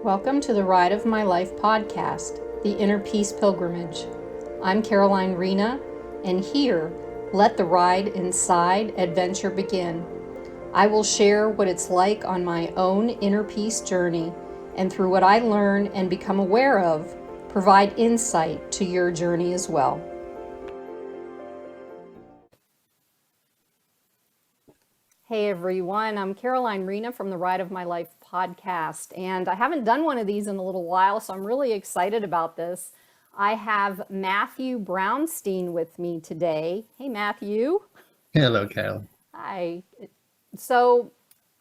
Welcome to the Ride of My Life podcast, the Inner Peace Pilgrimage. I'm Caroline Rena, and here, let the ride inside adventure begin. I will share what it's like on my own inner peace journey, and through what I learn and become aware of, provide insight to your journey as well. Hey everyone, I'm Caroline Rena from the Ride of My Life podcast, and I haven't done one of these in a little while, so I'm really excited about this. I have Matthew Brownstein with me today. Hey Matthew. Hello, Carol. Hi. So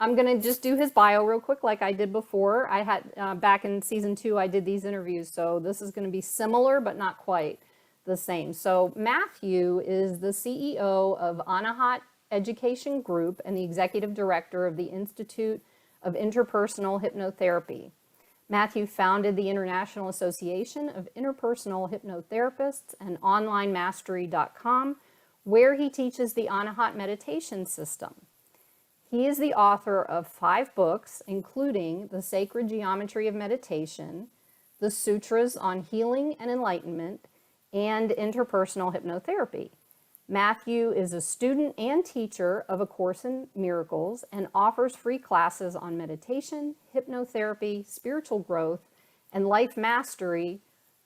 I'm going to just do his bio real quick like I did before. I had back in season 2, I did these interviews, so this is going to be similar but not quite the same. So Matthew is the CEO of Anahat Education Group and the executive director of the Institute of Interpersonal Hypnotherapy. Matthew founded the International Association of Interpersonal Hypnotherapists and OnlineMastery.com, where he teaches the Anahat meditation system. He is the author of 5 books, including The Sacred Geometry of Meditation, The Sutras on Healing and Enlightenment, and Interpersonal Hypnotherapy. Matthew is a student and teacher of A Course in Miracles and offers free classes on meditation, hypnotherapy, spiritual growth, and life mastery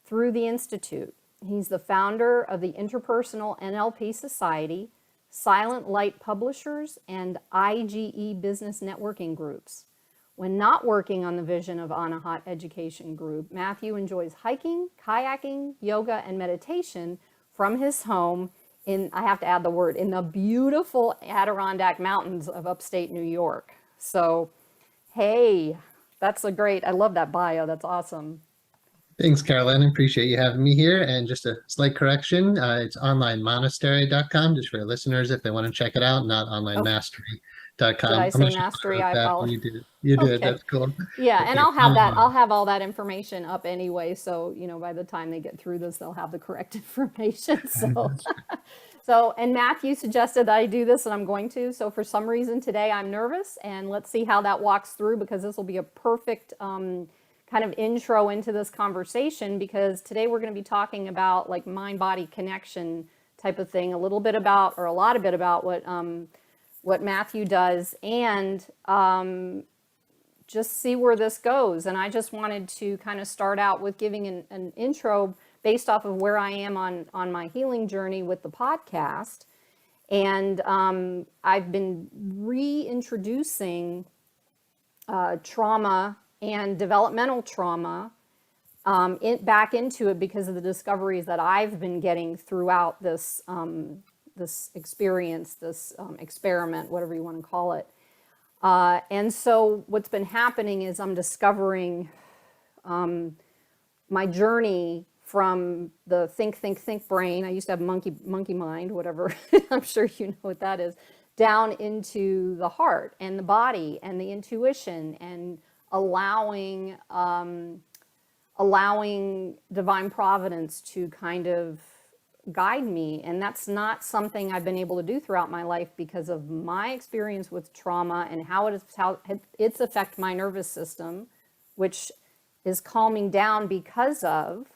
through the Institute. He's the founder of the Interpersonal NLP Society, Silent Light Publishers, and IGE Business Networking Groups. When not working on the vision of Anahat Education Group, Matthew enjoys hiking, kayaking, yoga, and meditation from his home in, I have to add the word, in the beautiful Adirondack Mountains of upstate New York. So, hey, that's a great, I love that bio. That's awesome. Thanks, Caroline. Appreciate you having me here. And just a slight correction, it's onlinemonastery.com, just for listeners if they want to check it out, not onlinemastery.com. Did I say mastery? I apologize. You did. You did. Okay. That's cool. Yeah, and Okay. I'll have that. I'll have all that information up anyway. So, by the time they get through this, they'll have the correct information. So, and Matthew suggested that I do this, and I'm going to. So for some reason today I'm nervous, and let's see how that walks through, because this will be a perfect kind of intro into this conversation, because today we're going to be talking about like mind-body connection type of thing, a little bit about, or a lot of bit about what Matthew does, and just see where this goes. And I just wanted to kind of start out with giving an intro based off of where I am on my healing journey with the podcast. And I've been reintroducing trauma and developmental trauma back into it because of the discoveries that I've been getting throughout this this experience, this experiment, whatever you want to call it. And so what's been happening is I'm discovering my journey from the think brain. I used to have monkey mind, whatever. I'm sure you know what that is, down into the heart and the body and the intuition, and allowing divine providence to kind of guide me. And that's not something I've been able to do throughout my life because of my experience with trauma and how it's affected my nervous system, which is calming down because of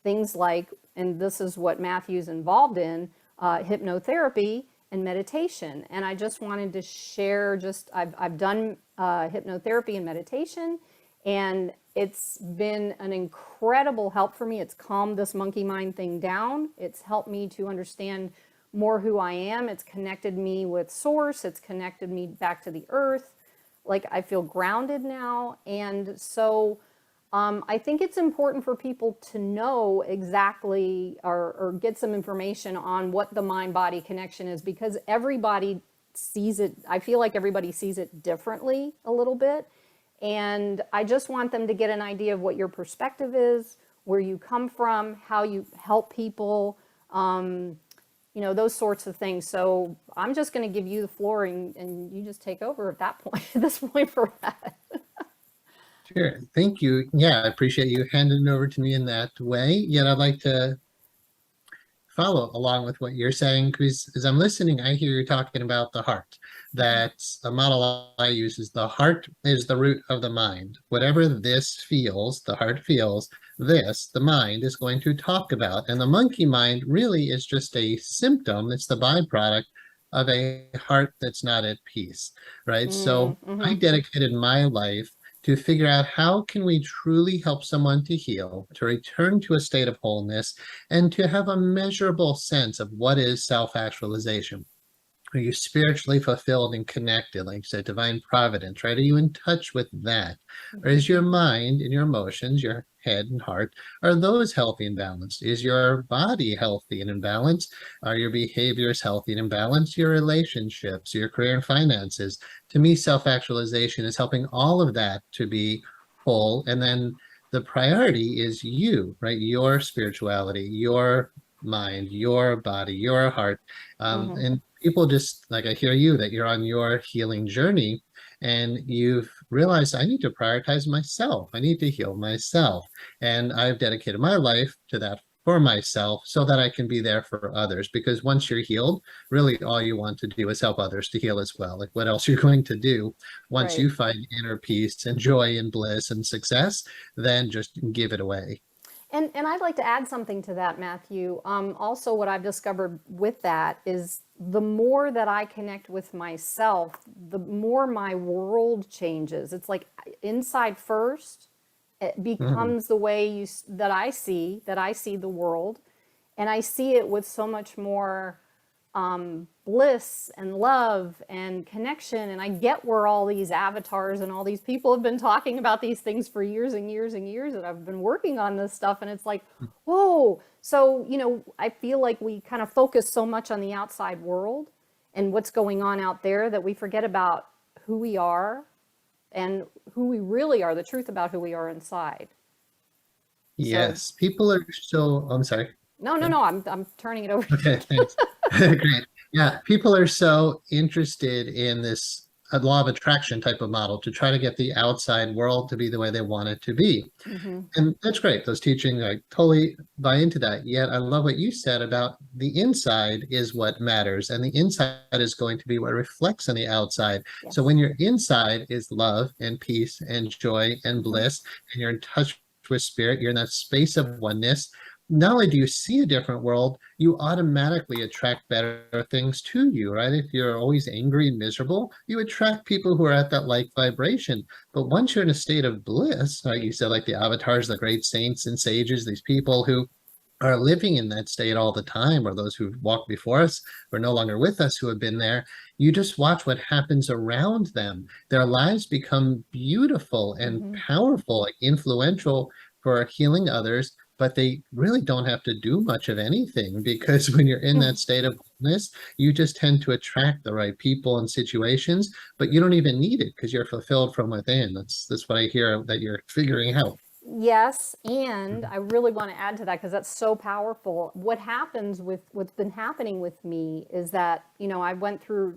things like, and this is what Matthew's involved in, hypnotherapy and meditation. And I just wanted to share, I've done hypnotherapy and meditation, and it's been an incredible help for me. It's calmed this monkey mind thing down. It's helped me to understand more who I am. It's connected me with source. It's connected me back to the earth. Like, I feel grounded now. And so I think it's important for people to know exactly, or get some information on what the mind-body connection is, because everybody sees it. I feel like everybody sees it differently a little bit. And I just want them to get an idea of what your perspective is, where you come from, how you help people, those sorts of things. So I'm just going to give you the floor, and you just take over at that point, at this point for that. Sure. Thank you. Yeah, I appreciate you handing it over to me in that way. Yet I'd like to follow along with what you're saying, because as I'm listening, I hear you talking about the heart. That's a model I use is the heart is the root of the mind. Whatever this feels, the heart feels, this, the mind is going to talk about. And the monkey mind really is just a symptom. It's the byproduct of a heart that's not at peace, right? So I Mm-hmm. dedicated my life to figure out how can we truly help someone to heal, to return to a state of wholeness, and to have a measurable sense of what is self-actualization. Are you spiritually fulfilled and connected, like you said, divine providence, right? Are you in touch with that? Or Mm-hmm. is your mind and your emotions, your head and heart, are those healthy and balanced? Is your body healthy and in balance? Are your behaviors healthy and in balance? Your relationships, your career and finances? To me, self-actualization is helping all of that to be whole. And then the priority is you, right? Your spirituality, your mind, your body, your heart. Mm-hmm. And people just like I hear you that you're on your healing journey and you've realized I need to prioritize myself. I need to heal myself. And I've dedicated my life to that for myself so that I can be there for others. Because once you're healed, really all you want to do is help others to heal as well. Like what else you're going to do once Right. you find inner peace and joy and bliss and success, then just give it away. And I'd like to add something to that, Matthew. Also, what I've discovered with that is the more that I connect with myself, the more my world changes. It's like inside first, it Mhm. becomes the way that I see the world, and I see it with so much more bliss and love and connection. And I get where all these avatars and all these people have been talking about these things for years and years and years that I've been working on this stuff. And it's like, whoa. So, I feel like we kind of focus so much on the outside world and what's going on out there that we forget about who we are and who we really are, the truth about who we are inside. So, Yes, people are so, I'm sorry. no, no, Go. no, I'm turning it over to Okay, you. thanks. Great. Yeah, people are so interested in this law of attraction type of model to try to get the outside world to be the way they want it to be. Mm-hmm. And that's great. Those teachings, I totally buy into that. Yet I love what you said about the inside is what matters, and the inside is going to be what reflects on the outside. So Yes. when your inside is love and peace and joy and Mm-hmm. bliss, and you're in touch with spirit, you're in that space of oneness. Not only do you see a different world, you automatically attract better things to you, right? If you're always angry and miserable, you attract people who are at that like vibration. But once you're in a state of bliss, like you said, like the avatars, the great saints and sages, these people who are living in that state all the time, or those who walked before us, who are no longer with us, who have been there, you just watch what happens around them. Their lives become beautiful and Mm-hmm. powerful, like influential for healing others, but they really don't have to do much of anything because when you're in that state of wholeness, you just tend to attract the right people and situations, but you don't even need it because you're fulfilled from within. That's what I hear that you're figuring out. Yes, and I really want to add to that because that's so powerful. What happens with what's been happening with me is that, I went through,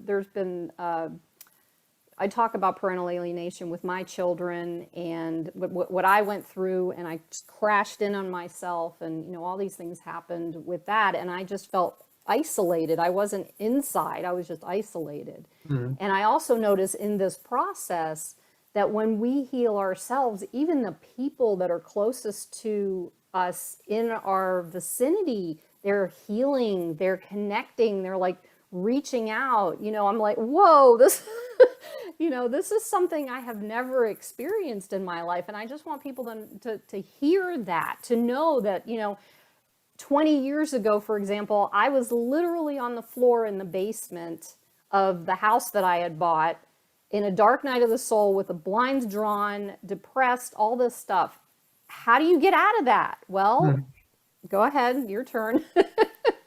I talk about parental alienation with my children and what I went through, and I just crashed in on myself, and, all these things happened with that. And I just felt isolated. I wasn't inside, I was just isolated. Mhm. And I also notice in this process that when we heal ourselves, even the people that are closest to us in our vicinity, they're healing, they're connecting, they're like reaching out. I'm like, whoa, this, this is something I have never experienced in my life. And I just want people to hear that, to know that, 20 years ago, for example, I was literally on the floor in the basement of the house that I had bought in a dark night of the soul with the blinds drawn, depressed, all this stuff. How do you get out of that? Well, Mhm. go ahead, your turn.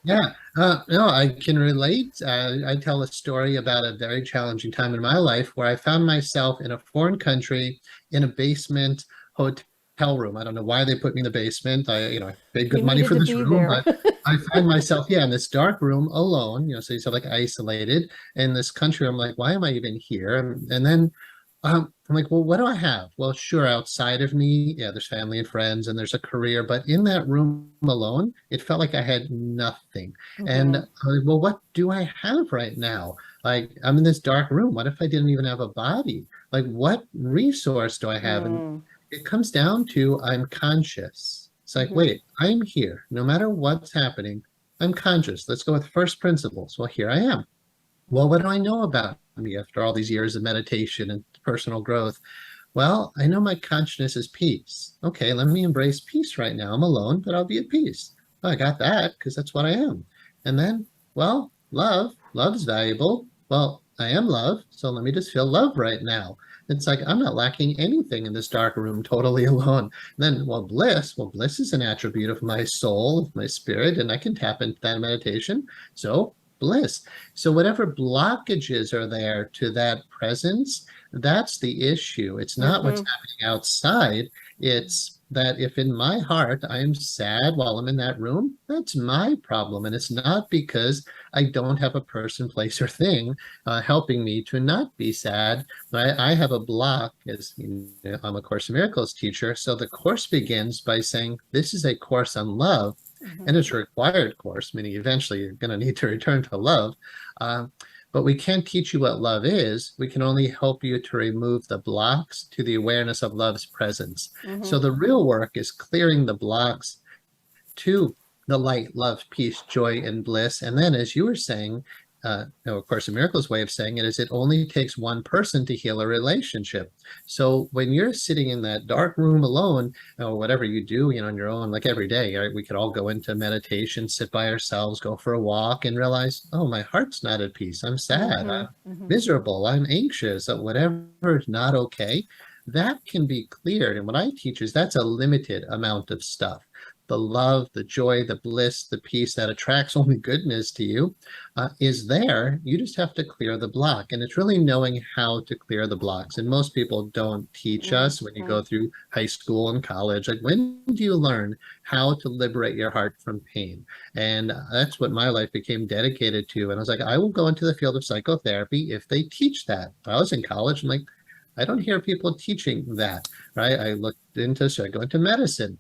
Yeah, no, I can relate. I tell a story about a very challenging time in my life where I found myself in a foreign country in a basement hotel room. I don't know why they put me in the basement. I paid You good money needed for to this be room, there. but I find myself, yeah, in this dark room alone, so you feel like isolated in this country. I'm like, why am I even here? And then I'm like, well, what do I have? Well, sure, outside of me, yeah, there's family and friends and there's a career, but in that room alone, it felt like I had nothing. And Mm-hmm. well, what do I have right now? Like, I'm in this dark room. What if I didn't even have a body? Like, what resource do I have? And Mm-hmm. it comes down to I'm conscious. It's like, Mm-hmm. wait, I'm here. No matter what's happening, I'm conscious. Let's go with first principles. Well, here I am. Well, what do I know about me after all these years of meditation and personal growth? Well, I know my consciousness is peace. Okay, let me embrace peace right now. I'm alone, but I'll be at peace. Well, I got that because that's what I am. And then, well, love. Love is valuable. Well, I am love, so let me just feel love right now. It's like I'm not lacking anything in this dark room, totally alone. Then, well, bliss. Well, bliss is an attribute of my soul, of my spirit, and I can tap into that in meditation. So, bliss. So, whatever blockages are there to that presence, that's the issue. It's not what's Mm-hmm. happening outside. It's that if in my heart I'm sad while I'm in that room, that's my problem. And it's not because I don't have a person, place, or thing helping me to not be sad. I have a block, as you know, I'm a Course in Miracles teacher. So the course begins by saying, this is a course on love. Mm-hmm. And it's a required course, meaning eventually you're going to need to return to love. Uh, but we can't teach you what love is. We can only help you to remove the blocks to the awareness of love's presence. Mm-hmm. So the real work is clearing the blocks to the light, love, peace, joy, and bliss. And then, as you were saying, of course, a miracle's way of saying it is it only takes one person to heal a relationship. So when you're sitting in that dark room alone, or whatever you do, on your own, like every day, right? We could all go into meditation, sit by ourselves, go for a walk, and realize, oh, my heart's not at peace. I'm sad. Mm-hmm. I'm Mm-hmm. miserable. I'm anxious. Whatever is not okay, that can be cleared. And what I teach is that's a limited amount of stuff. The love, the joy, the bliss, the peace that attracts only goodness to you is there. You just have to clear the block. And it's really knowing how to clear the blocks. And most people don't teach us when you Mm-hmm. go through high school and college. Like, when do you learn how to liberate your heart from pain? And that's what my life became dedicated to. And I was like, I will go into the field of psychotherapy if they teach that. I was in college and like, I don't hear people teaching that, right? I looked into, should I go into medicine?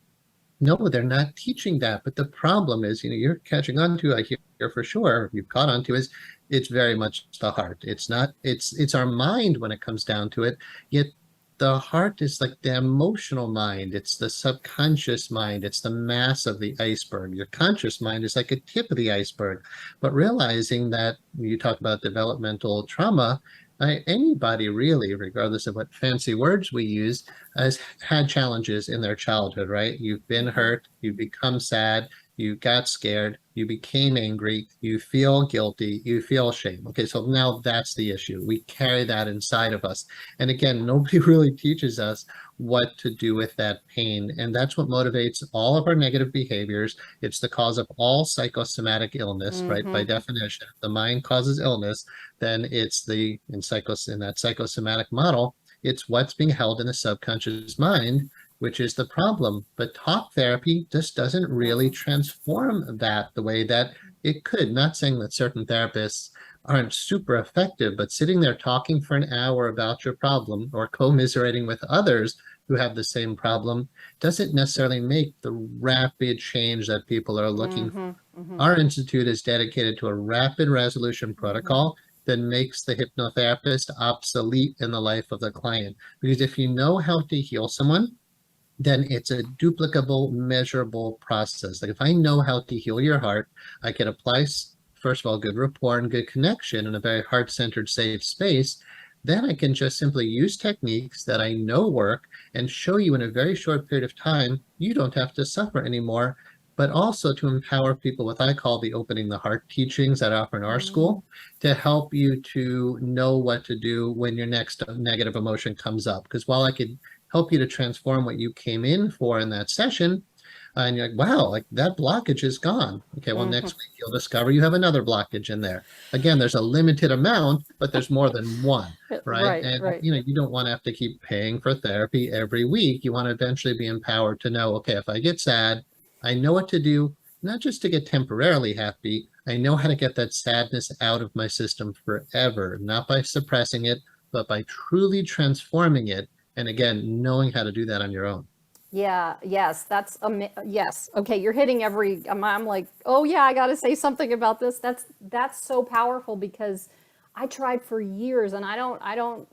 No, they're not teaching that. But the problem is, you're catching on to, I hear for sure, you've caught on to, is it's very much the heart. It's not, it's our mind when it comes down to it. Yet the heart is like the emotional mind. It's the subconscious mind. It's the mass of the iceberg. Your conscious mind is like a tip of the iceberg. But realizing that you talk about developmental trauma, anybody really, regardless of what fancy words we use, has had challenges in their childhood, right? You've been Mm-hmm. hurt, you become sad, you got scared, you became angry, you feel guilty, you feel shame. Okay, so now that's the issue. We carry that inside of us. And again, nobody really teaches us what to do with that pain. And that's what motivates all of our negative behaviors. It's the cause of all psychosomatic illness, right? By Mm-hmm. definition, if the mind causes illness, then it's in that psychosomatic model, it's what's being held in the subconscious mind, which is the problem. But talk therapy just doesn't really Mm-hmm. transform that the way that it could. Not saying that certain therapists aren't super effective, but sitting there talking for an hour about your problem or commiserating with others who have the same problem doesn't necessarily make the rapid change that people are looking for. Mm-hmm. Mm-hmm. Our institute is dedicated to a rapid resolution Mm-hmm. protocol that makes the hypnotherapist obsolete in the life of the client. Because if you know how to heal someone, then it's a duplicable, measurable process. Like, if I know how to heal your heart, I can apply, first of all, good rapport and good connection in a very heart-centered, safe space. Then I can just simply use techniques that I know work and show you in a very short period of time, you don't have to suffer anymore, but also to empower people with, I call the opening the heart teachings that I offer in our Mm-hmm. school, to help you to know what to do when your next negative emotion comes up. Because while I could help you to transform what you came in for in that session, and you're like, wow, like that blockage is gone. Okay, well, Mm-hmm. next week you'll discover you have another blockage in there. Again, there's a limited amount, but there's more than one, right? Right, And right. you don't want to have to keep paying for therapy every week. You want to eventually be empowered to know, okay, if I get sad, I know what to do, not just to get temporarily happy. I know how to get that sadness out of my system forever, not by suppressing it, but by truly transforming it. And again, knowing how to do that on your own. Yeah, yes, yes. Okay, you're hitting every, I'm like, oh yeah, I got to say something about this. That's so powerful because I tried for years and I don't,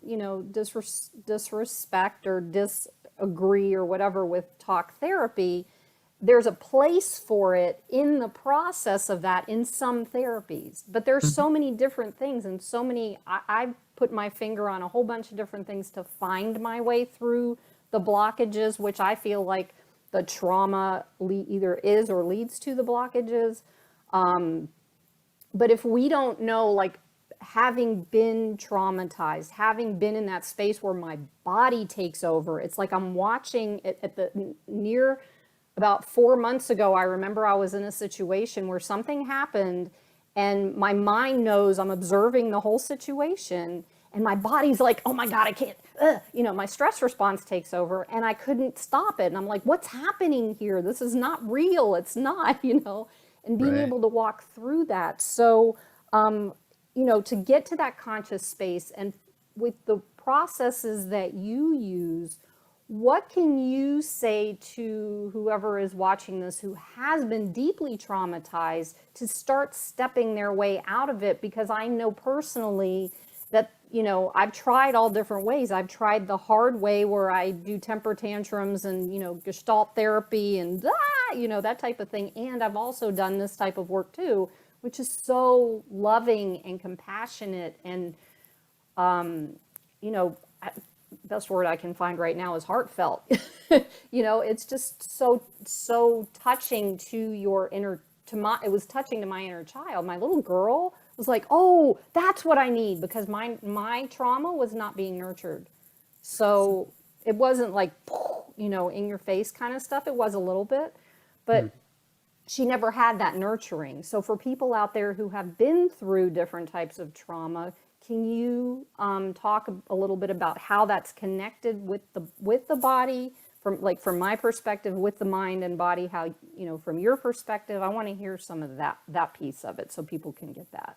disrespect or disagree or whatever with talk therapy. There's a place for it in the process of that in some therapies, but there's so many different things and so many, I've put my finger on a whole bunch of different things to find my way through the blockages, which I feel like the trauma either is or leads to the blockages. But if we don't know, like having been traumatized, having been in that space where my body takes over, it's like I'm watching it at the near about 4 months ago. I remember I was in a situation where something happened and my mind knows I'm observing the whole situation. And my body's like, oh my God, I can't, my stress response takes over and I couldn't stop it. And I'm like, what's happening here? This is not real. It's not, and being Right. able to walk through that. So, to get to that conscious space and with the processes that you use, what can you say to whoever is watching this who has been deeply traumatized to start stepping their way out of it? Because I know personally that, I've tried all different ways. I've tried the hard way where I do temper tantrums and, Gestalt therapy and, that type of thing. And I've also done this type of work too, which is so loving and compassionate and, best word I can find right now is heartfelt. It's just so touching to your inner, it was touching to my inner child. My little girl was like, oh, that's what I need, because my trauma was not being nurtured. So it wasn't like, in your face kind of stuff. It was a little bit, but she never had that nurturing. So for people out there who have been through different types of trauma, can you talk a little bit about how that's connected with the body, from my perspective, with the mind and body, how, from your perspective? I want to hear some of that piece of it so people can get that.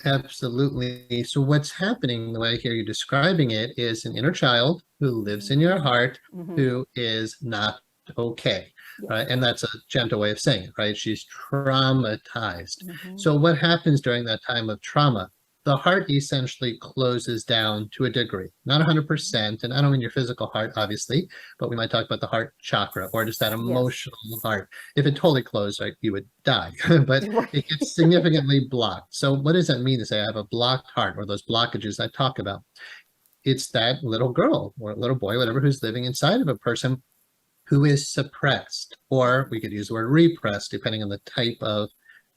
Absolutely. So what's happening, the way I hear you describing it, is an inner child who lives in your heart who is not okay, Yeah. right? And that's a gentle way of saying it, right? She's traumatized. So what happens during that time of trauma? The heart essentially closes down to a degree, not 100%. And I don't mean your physical heart, obviously, but we might talk about the heart chakra or just that emotional heart. If it totally closed, right, you would die, but it gets significantly blocked. So what does that mean to say I have a blocked heart, or those blockages I talk about? It's that little girl or little boy, whatever, who's living inside of a person who is suppressed, or we could use the word repressed, depending on the type of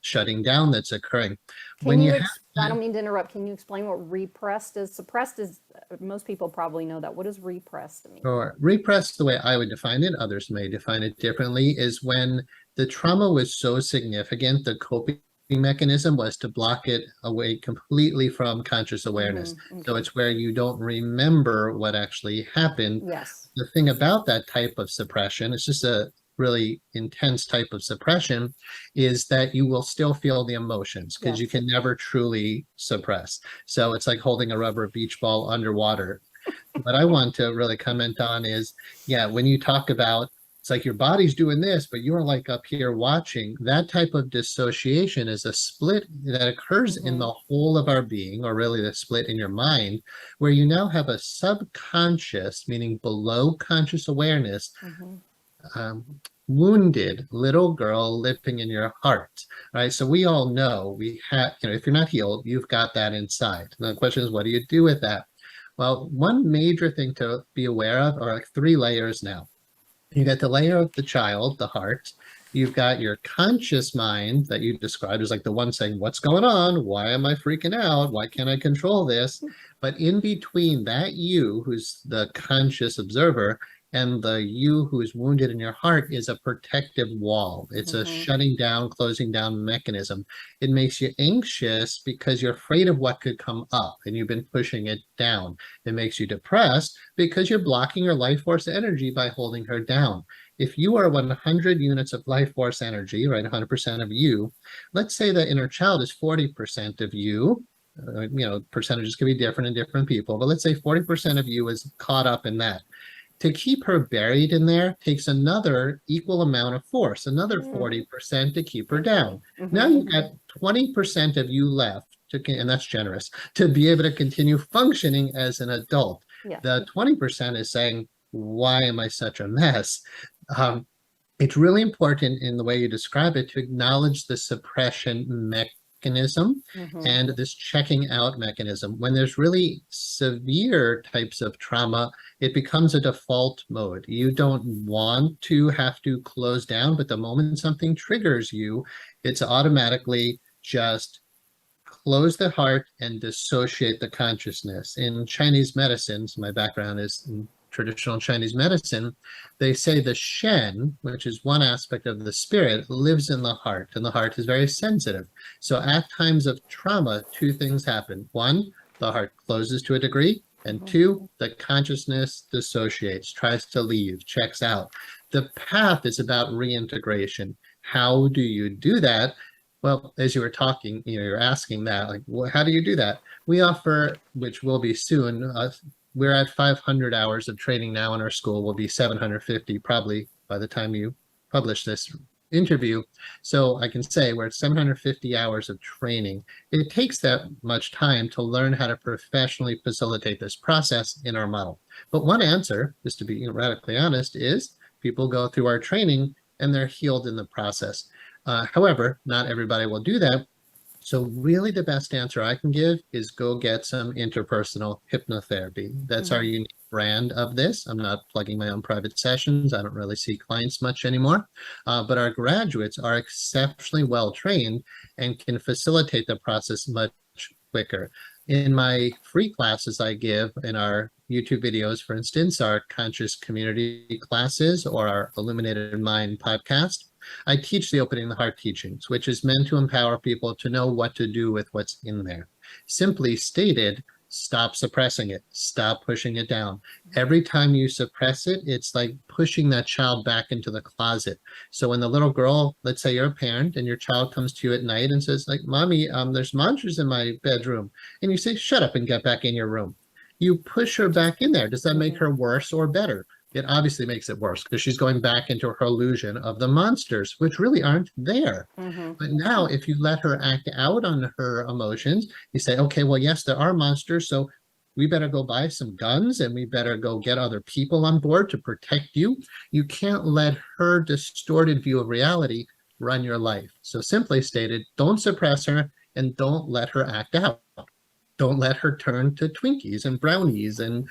shutting down that's occurring. Can When you you, have I don't mean to interrupt, can you explain what repressed is? Suppressed is, most people probably know that. What does repressed mean? Or repressed, the way I would define it, others may define it differently, is when the trauma was so significant, the coping mechanism was to block it away completely from conscious awareness. So it's where you don't remember what actually happened. Yes. The thing about that type of suppression, it's just a really intense type of suppression, is that you will still feel the emotions because you can never truly suppress. So it's like holding a rubber beach ball underwater. What I want to really comment on is, yeah, when you talk about it's like your body's doing this, but you're like up here watching, that type of dissociation is a split that occurs in the whole of our being, or really the split in your mind, where you now have a subconscious, meaning below conscious awareness, wounded little girl living in your heart, right? So we all know we have, if you're not healed, you've got that inside. And the question is, what do you do with that? Well, one major thing to be aware of are like 3 layers now. You got the layer of the child, the heart. You've got your conscious mind that you described as like the one saying, what's going on? Why am I freaking out? Why can't I control this? But in between that you, who's the conscious observer, and the you who is wounded in your heart is a protective wall. It's a shutting down, closing down mechanism. It makes you anxious because you're afraid of what could come up and you've been pushing it down. It makes you depressed because you're blocking your life force energy by holding her down. If you are 100 units of life force energy, right, 100% of you, let's say the inner child is 40% of you, percentages could be different in different people, but let's say 40% of you is caught up in that. To keep her buried in there takes another equal amount of force, another 40% to keep her down. Now you've got 20% of you left, and that's generous, to be able to continue functioning as an adult. Yeah. The 20% is saying, why am I such a mess? It's really important in the way you describe it to acknowledge the suppression mechanism and this checking out mechanism. When there's really severe types of trauma, it becomes a default mode. You don't want to have to close down, but the moment something triggers you, it's automatically just close the heart and dissociate the consciousness. In Chinese medicine, so my background is in traditional Chinese medicine, they say the Shen, which is one aspect of the spirit, lives in the heart, and the heart is very sensitive. So at times of trauma, two things happen. One, the heart closes to a degree, and two, the consciousness dissociates, tries to leave, checks out. The path is about reintegration. How do you do that? Well, as you were talking, you're asking that, like, well, how do you do that? We offer, which will be soon, we're at 500 hours of training now in our school. We'll be 750 probably by the time you publish this interview. So I can say we're at 750 hours of training. It takes that much time to learn how to professionally facilitate this process in our model. But one answer, just to be radically honest, is people go through our training and they're healed in the process. However, not everybody will do that. So really the best answer I can give is go get some interpersonal hypnotherapy. That's our unique brand of this. I'm not plugging my own private sessions. I don't really see clients much anymore. But our graduates are exceptionally well trained and can facilitate the process much quicker. In my free classes I give in our YouTube videos, for instance, our conscious community classes or our Illuminated Mind podcast, I teach the Opening the Heart teachings, which is meant to empower people to know what to do with what's in there. Simply stated, stop suppressing it, stop pushing it down. Every time you suppress it, it's like pushing that child back into the closet. So when the little girl, let's say you're a parent and your child comes to you at night and says like, Mommy, there's monsters in my bedroom. And you say, shut up and get back in your room. You push her back in there. Does that make her worse or better? It obviously makes it worse because she's going back into her illusion of the monsters, which really aren't there. But now if you let her act out on her emotions, you say, okay, well, yes, there are monsters. So we better go buy some guns and we better go get other people on board to protect you. You can't let her distorted view of reality run your life. So simply stated, don't suppress her and don't let her act out. Don't let her turn to Twinkies and brownies and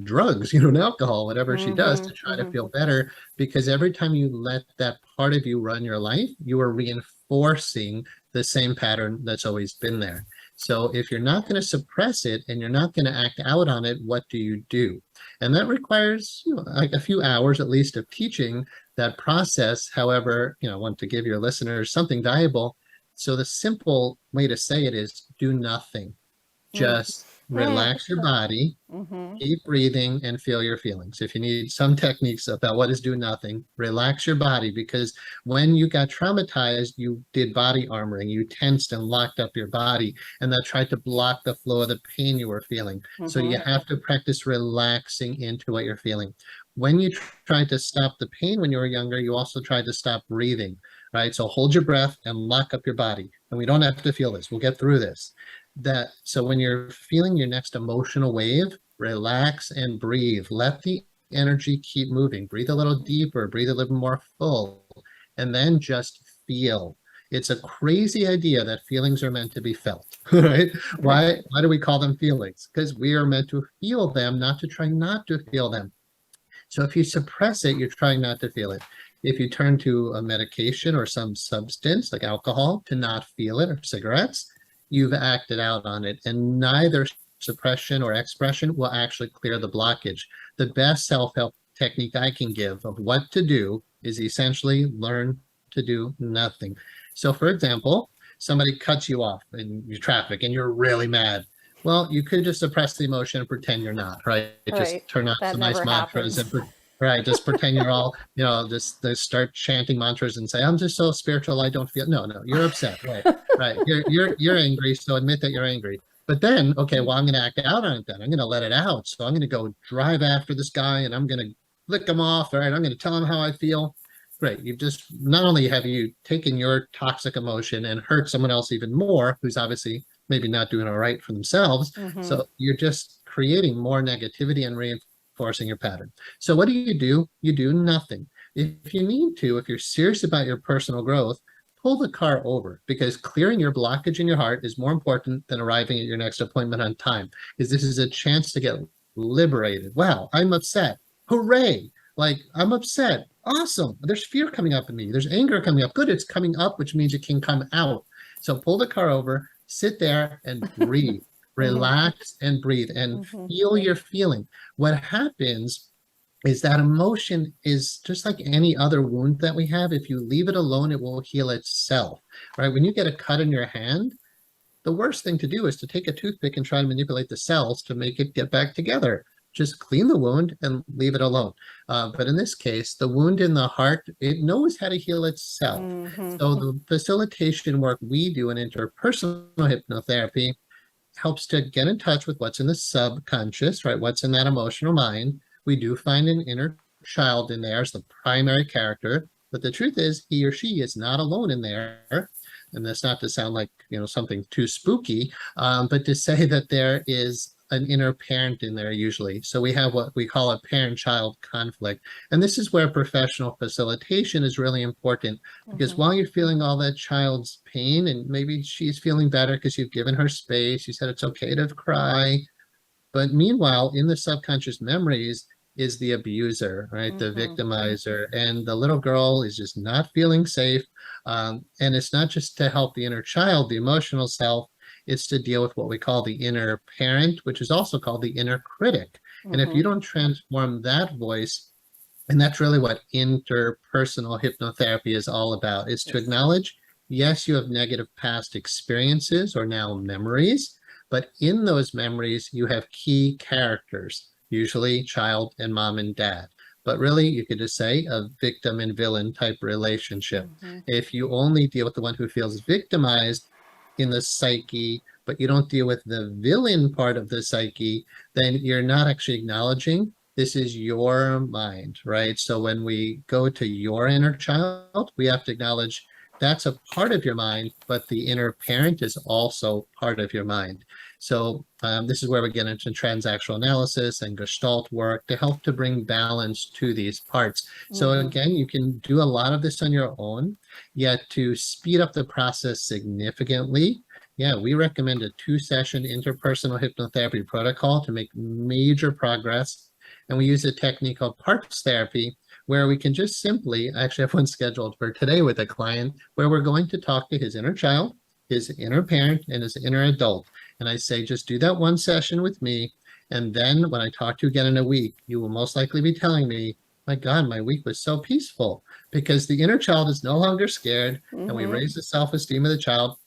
drugs, and alcohol, whatever she does to try to feel better. Because every time you let that part of you run your life, you are reinforcing the same pattern that's always been there. So if you're not going to suppress it and you're not going to act out on it, what do you do? And that requires like a few hours at least of teaching that process. However, I want to give your listeners something valuable. So the simple way to say it is do nothing. Just relax your body, keep breathing, and feel your feelings. If you need some techniques about what is do nothing, relax your body, because when you got traumatized, you did body armoring. You tensed and locked up your body, and that tried to block the flow of the pain you were feeling. So you have to practice relaxing into what you're feeling. When you tried to stop the pain when you were younger, you also tried to stop breathing, right? So hold your breath and lock up your body. And we don't have to feel this. We'll get through this. So when you're feeling your next emotional wave, relax and breathe. Let the energy keep moving. Breathe a little deeper, breathe a little more full, and then just feel. It's a crazy idea that feelings are meant to be felt, right? Why do we call them feelings? Because we are meant to feel them, not to try not to feel them. So if you suppress it, you're trying not to feel it. If you turn to a medication or some substance like alcohol to not feel it, or cigarettes, you've acted out on it, and neither suppression or expression will actually clear the blockage. The best self-help technique I can give of what to do is essentially learn to do nothing. So for example, somebody cuts you off in your traffic and you're really mad. Well, you could just suppress the emotion and pretend you're not, right? Just turn on some nice mantras and just pretend you're all, just start chanting mantras and say, I'm just so spiritual, I don't feel. No, you're upset, right? Right. You're angry, so admit that you're angry. But then, okay, well, I'm going to act out on it then. I'm going to let it out. So I'm going to go drive after this guy and I'm going to lick him off. All right. I'm going to tell him how I feel. Great. You've just, not only have you taken your toxic emotion and hurt someone else even more, who's obviously maybe not doing all right for themselves. Mm-hmm. So you're just creating more negativity and reinforcing your pattern. So what do? You do nothing. If you need to, if you're serious about your personal growth, pull the car over, because clearing your blockage in your heart is more important than arriving at your next appointment on time, because this is a chance to get liberated. Wow, I'm upset. Hooray. Like, I'm upset. Awesome. There's fear coming up in me. There's anger coming up. Good, it's coming up, which means it can come out. So pull the car over, sit there and breathe. Relax and breathe and feel your feeling. What happens is that emotion is just like any other wound that we have. If you leave it alone, it will heal itself, right? When you get a cut in your hand, the worst thing to do is to take a toothpick and try to manipulate the cells to make it get back together. Just clean the wound and leave it alone. But in this case, the wound in the heart, it knows how to heal itself. So the facilitation work we do in interpersonal hypnotherapy helps to get in touch with what's in the subconscious, right? What's in that emotional mind. We do find an inner child in there as the primary character, but the truth is he or she is not alone in there. And that's not to sound like, something too spooky, but to say that there is an inner parent in there usually. So we have what we call a parent-child conflict. And this is where professional facilitation is really important, because while you're feeling all that child's pain, and maybe she's feeling better because you've given her space, you said it's okay to cry, but meanwhile, in the subconscious memories is the abuser, right? The victimizer. And the little girl is just not feeling safe. And it's not just to help the inner child, the emotional self, it's to deal with what we call the inner parent, which is also called the inner critic. And if you don't transform that voice, and that's really what interpersonal hypnotherapy is all about, is to acknowledge, yes, you have negative past experiences or now memories, but in those memories, you have key characters, usually child and mom and dad. But really, you could just say a victim and villain type relationship. If you only deal with the one who feels victimized in the psyche, but you don't deal with the villain part of the psyche, then you're not actually acknowledging this is your mind, right? So when we go to your inner child, we have to acknowledge that's a part of your mind, but the inner parent is also part of your mind. So this is where we get into transactional analysis and Gestalt work to help to bring balance to these parts. So again, you can do a lot of this on your own, yet to speed up the process significantly, we recommend a 2-session interpersonal hypnotherapy protocol to make major progress. And we use a technique called parts therapy, where we can just simply, I actually have one scheduled for today with a client, where we're going to talk to his inner child, his inner parent, and his inner adult. And I say, just do that 1 session with me. And then when I talk to you again in a week, you will most likely be telling me, my God, my week was so peaceful, because the inner child is no longer scared, and we raise the self-esteem of the child,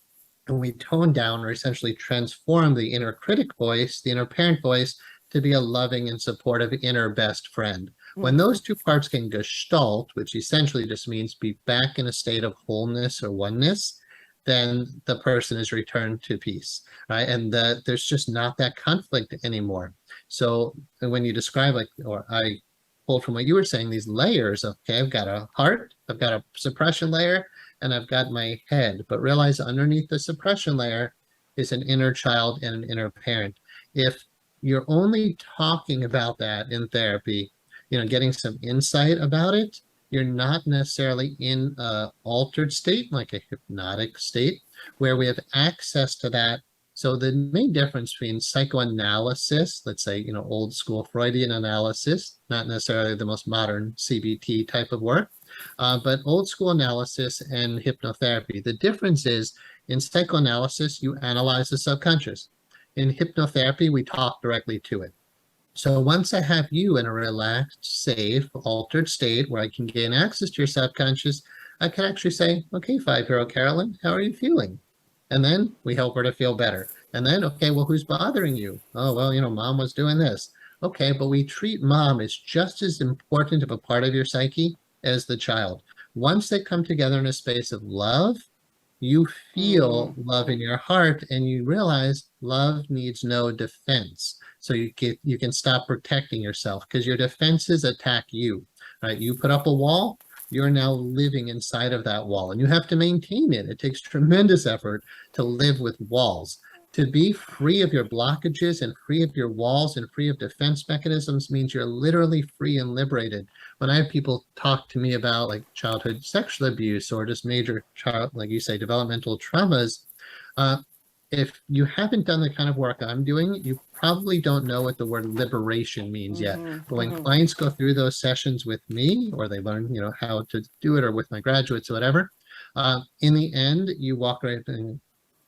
and we tone down or essentially transform the inner critic voice, the inner parent voice, to be a loving and supportive inner best friend. When those two parts can gestalt, which essentially just means be back in a state of wholeness or oneness, then the person is returned to peace, right? And there's just not that conflict anymore. So when you describe, like, or I pulled from what you were saying, these layers, okay, I've got a heart, I've got a suppression layer, and I've got my head, but realize underneath the suppression layer is an inner child and an inner parent. If you're only talking about that in therapy, getting some insight about it, you're not necessarily in an altered state, like a hypnotic state, where we have access to that. So the main difference between psychoanalysis, let's say, old school Freudian analysis, not necessarily the most modern CBT type of work, but old school analysis and hypnotherapy. The difference is, in psychoanalysis, you analyze the subconscious. In hypnotherapy, we talk directly to it. So once I have you in a relaxed, safe, altered state where I can gain access to your subconscious, I can actually say, okay, 5-year-old Carolyn, how are you feeling? And then we help her to feel better. And then, okay, well, who's bothering you? Oh, well, mom was doing this. Okay, but we treat mom as just as important of a part of your psyche as the child. Once they come together in a space of love, You feel Mm, love in your heart and you realize love needs no defense. So you can stop protecting yourself because your defenses attack you, right? You put up a wall, you're now living inside of that wall and you have to maintain it. It takes tremendous effort to live with walls. To be free of your blockages and free of your walls and free of defense mechanisms means you're literally free and liberated. When I have people talk to me about like childhood sexual abuse or just major child, like you say, developmental traumas, uh, if you haven't done the kind of work I'm doing, you probably don't know what the word liberation means yet. mm-hmm, But when mm-hmm. clients go through those sessions with me, or they learn, how to do it, or with my graduates or whatever, in the end, you walk right and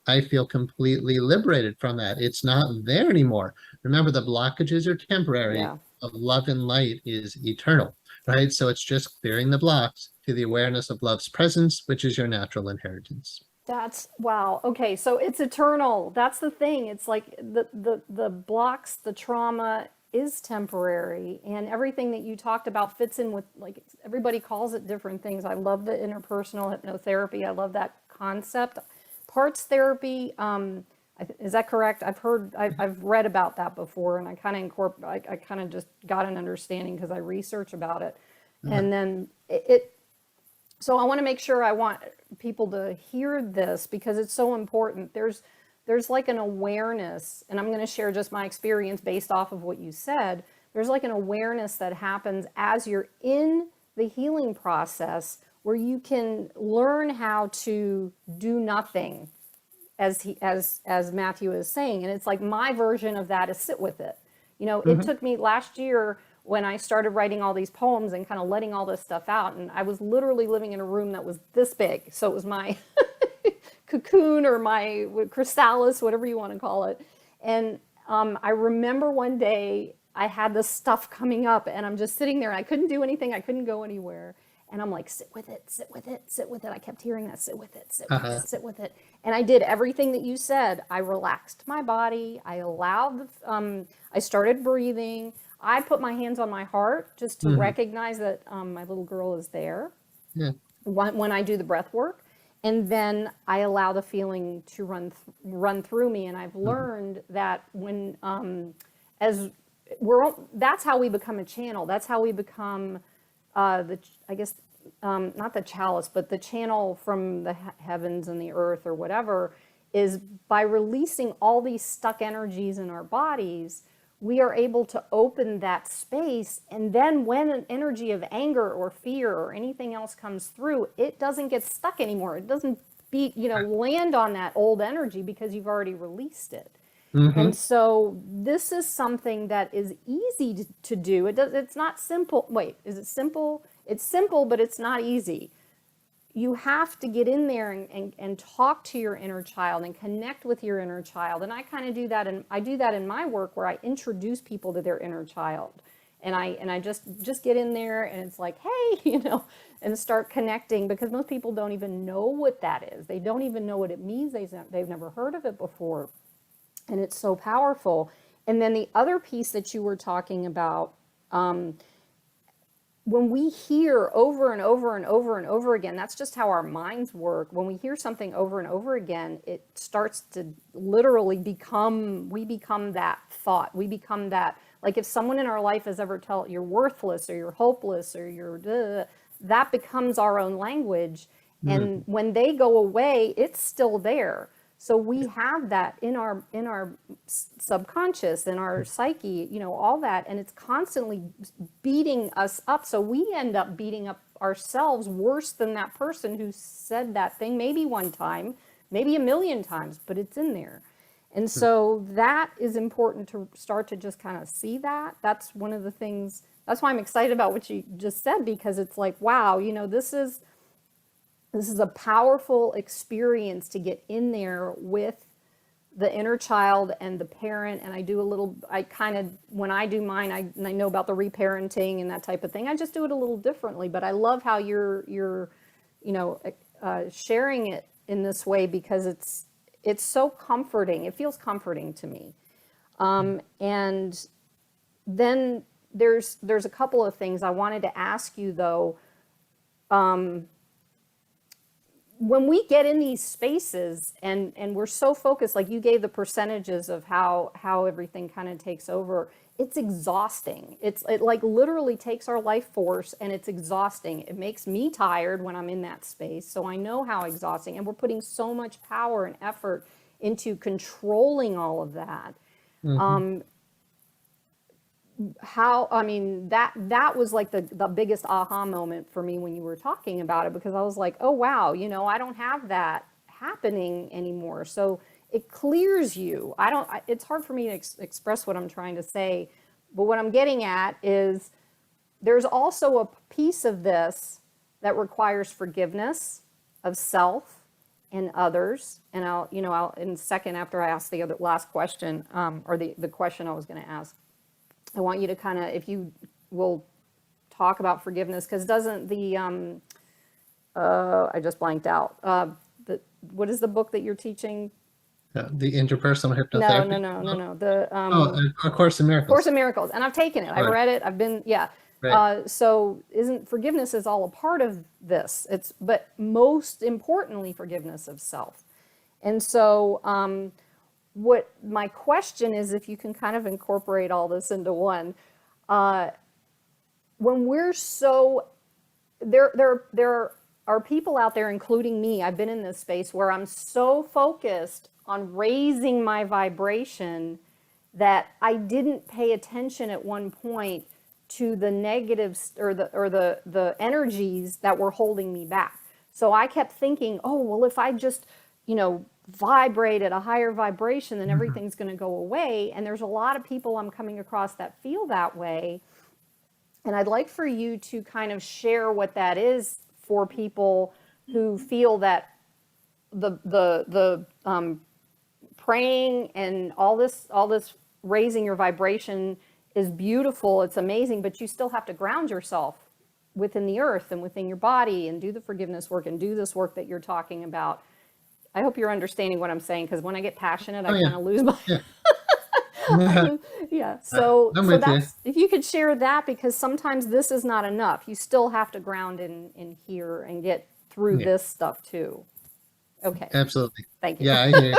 I feel completely liberated from that. It's not there anymore. Remember, the blockages are temporary, Yeah. but love and light is eternal, right? So it's just clearing the blocks to the awareness of love's presence, which is your natural inheritance. That's wow. Okay, so it's eternal. That's the thing. It's like the blocks, the trauma is temporary, and everything that you talked about fits in with, like, everybody calls it different things. I love the interpersonal hypnotherapy. I love that concept. Parts therapy, is that correct? I've read about that before, and I kind of I kind of just got an understanding because I research about it, Uh, and then it so I want to make sure, I want people to hear this because it's so important. There's like an awareness, and I'm going to share just my experience based off of what you said. There's like an awareness that happens as you're in the healing process where you can learn how to do nothing, as Matthew is saying. And it's like my version of that is sit with it. It mhm. took me last year when I started writing all these poems and kind of letting all this stuff out. And I was literally living in a room that was this big. So it was my cocoon or my chrysalis, whatever you want to call it. And I remember one day I had this stuff coming up and I'm just sitting there and I couldn't do anything. I couldn't go anywhere. And I'm like, sit with it, sit with it, sit with it. I kept hearing that, sit with it, sit with Uh-huh. it, sit with it. And I did everything that you said. I relaxed my body. I started breathing. I put my hands on my heart just to Mhm. recognize that my little girl is there Yeah. when I do the breath work. And then I allow the feeling to run through me. And I've Mhm. learned that as we're, that's how we become a channel. That's how we become I guess, not the chalice, but the channel from the heavens and the earth or whatever, is by releasing all these stuck energies in our bodies, we are able to open that space. And then when an energy of anger or fear or anything else comes through, it doesn't get stuck anymore. It doesn't land on that old energy because you've already released it. And Mhm. so this is something that is easy to do. It's not simple. Wait, is it simple? It's simple, but it's not easy. You have to get in there and talk to your inner child and connect with your inner child. And I kind of do that, and I do that in my work where I introduce people to their inner child. And I just get in there and it's like, hey, and start connecting, because most people don't even know what that is. They don't even know what it means. They've never heard of it before, and it's so powerful. And then the other piece that you were talking about, when we hear over and over and over and over again, that's just how our minds work. When we hear something over and over again, it starts to literally we become that thought. We become that, like if someone in our life has ever told you're worthless or you're hopeless or that becomes our own language. And Mhm. when they go away, it's still there. So we have that in our subconscious, in our psyche, all that, and it's constantly beating us up. So we end up beating up ourselves worse than that person who said that thing, maybe one time, maybe a million times, but it's in there. And so that is important to start to just kind of see that. That's one of the things. That's why I'm excited about what you just said, because it's like, wow, this is a powerful experience to get in there with the inner child and the parent. And I kind of, when I do mine, I know about the reparenting and that type of thing. I just do it a little differently, but I love how you're sharing it in this way, because it's so comforting. It feels comforting to me. And then there's a couple of things I wanted to ask you though. when we get in these spaces and we're so focused, like you gave the percentages of how everything kind of takes over, it's exhausting. It like literally takes our life force, and it's exhausting. It makes me tired when I'm in that space, so I know how exhausting, and we're putting so much power and effort into controlling all of that. Mhm. I mean, that was like the biggest aha moment for me when you were talking about it, because I was like, oh wow, I don't have that happening anymore. So it clears you. It's hard for me to express what I'm trying to say, but what I'm getting at is there's also a piece of this that requires forgiveness of self and others. And I'll in a second, after I ask the last question, or the question I was going to ask, I want you to kind of, if you will, talk about forgiveness, because doesn't I just blanked out. What is the book that you're teaching? The interpersonal No, no, hypnotherapy. no, no, no. The Oh, A Course in Course Miracles. in Miracles, and I've taken it. I've Right. read it. I've been, yeah. Right. So isn't forgiveness is all a part of this? But most importantly, forgiveness of self. And so, what my question is, if you can kind of incorporate all this into one, when we're so there are people out there, including me. I've been in this space where I'm so focused on raising my vibration that I didn't pay attention at one point to the negatives, or the energies that were holding me back. So I kept thinking, oh well, if I just vibrate at a higher vibration, then Mhm. everything's going to go away. And there's a lot of people I'm coming across that feel that way. And I'd like for you to kind of share what that is for people who feel that the praying and all this raising your vibration is beautiful, it's amazing, but you still have to ground yourself within the earth and within your body and do the forgiveness work and do this work that you're talking about. I hope you're understanding what I'm saying, because when I get passionate, I Oh kind yeah. of lose my Yeah. yeah. So I'm so with you. that's, if you could share that, because sometimes this is not enough. You still have to ground in here and get through Yeah. this stuff too. Okay. Absolutely. Thank you. Yeah, I hear you.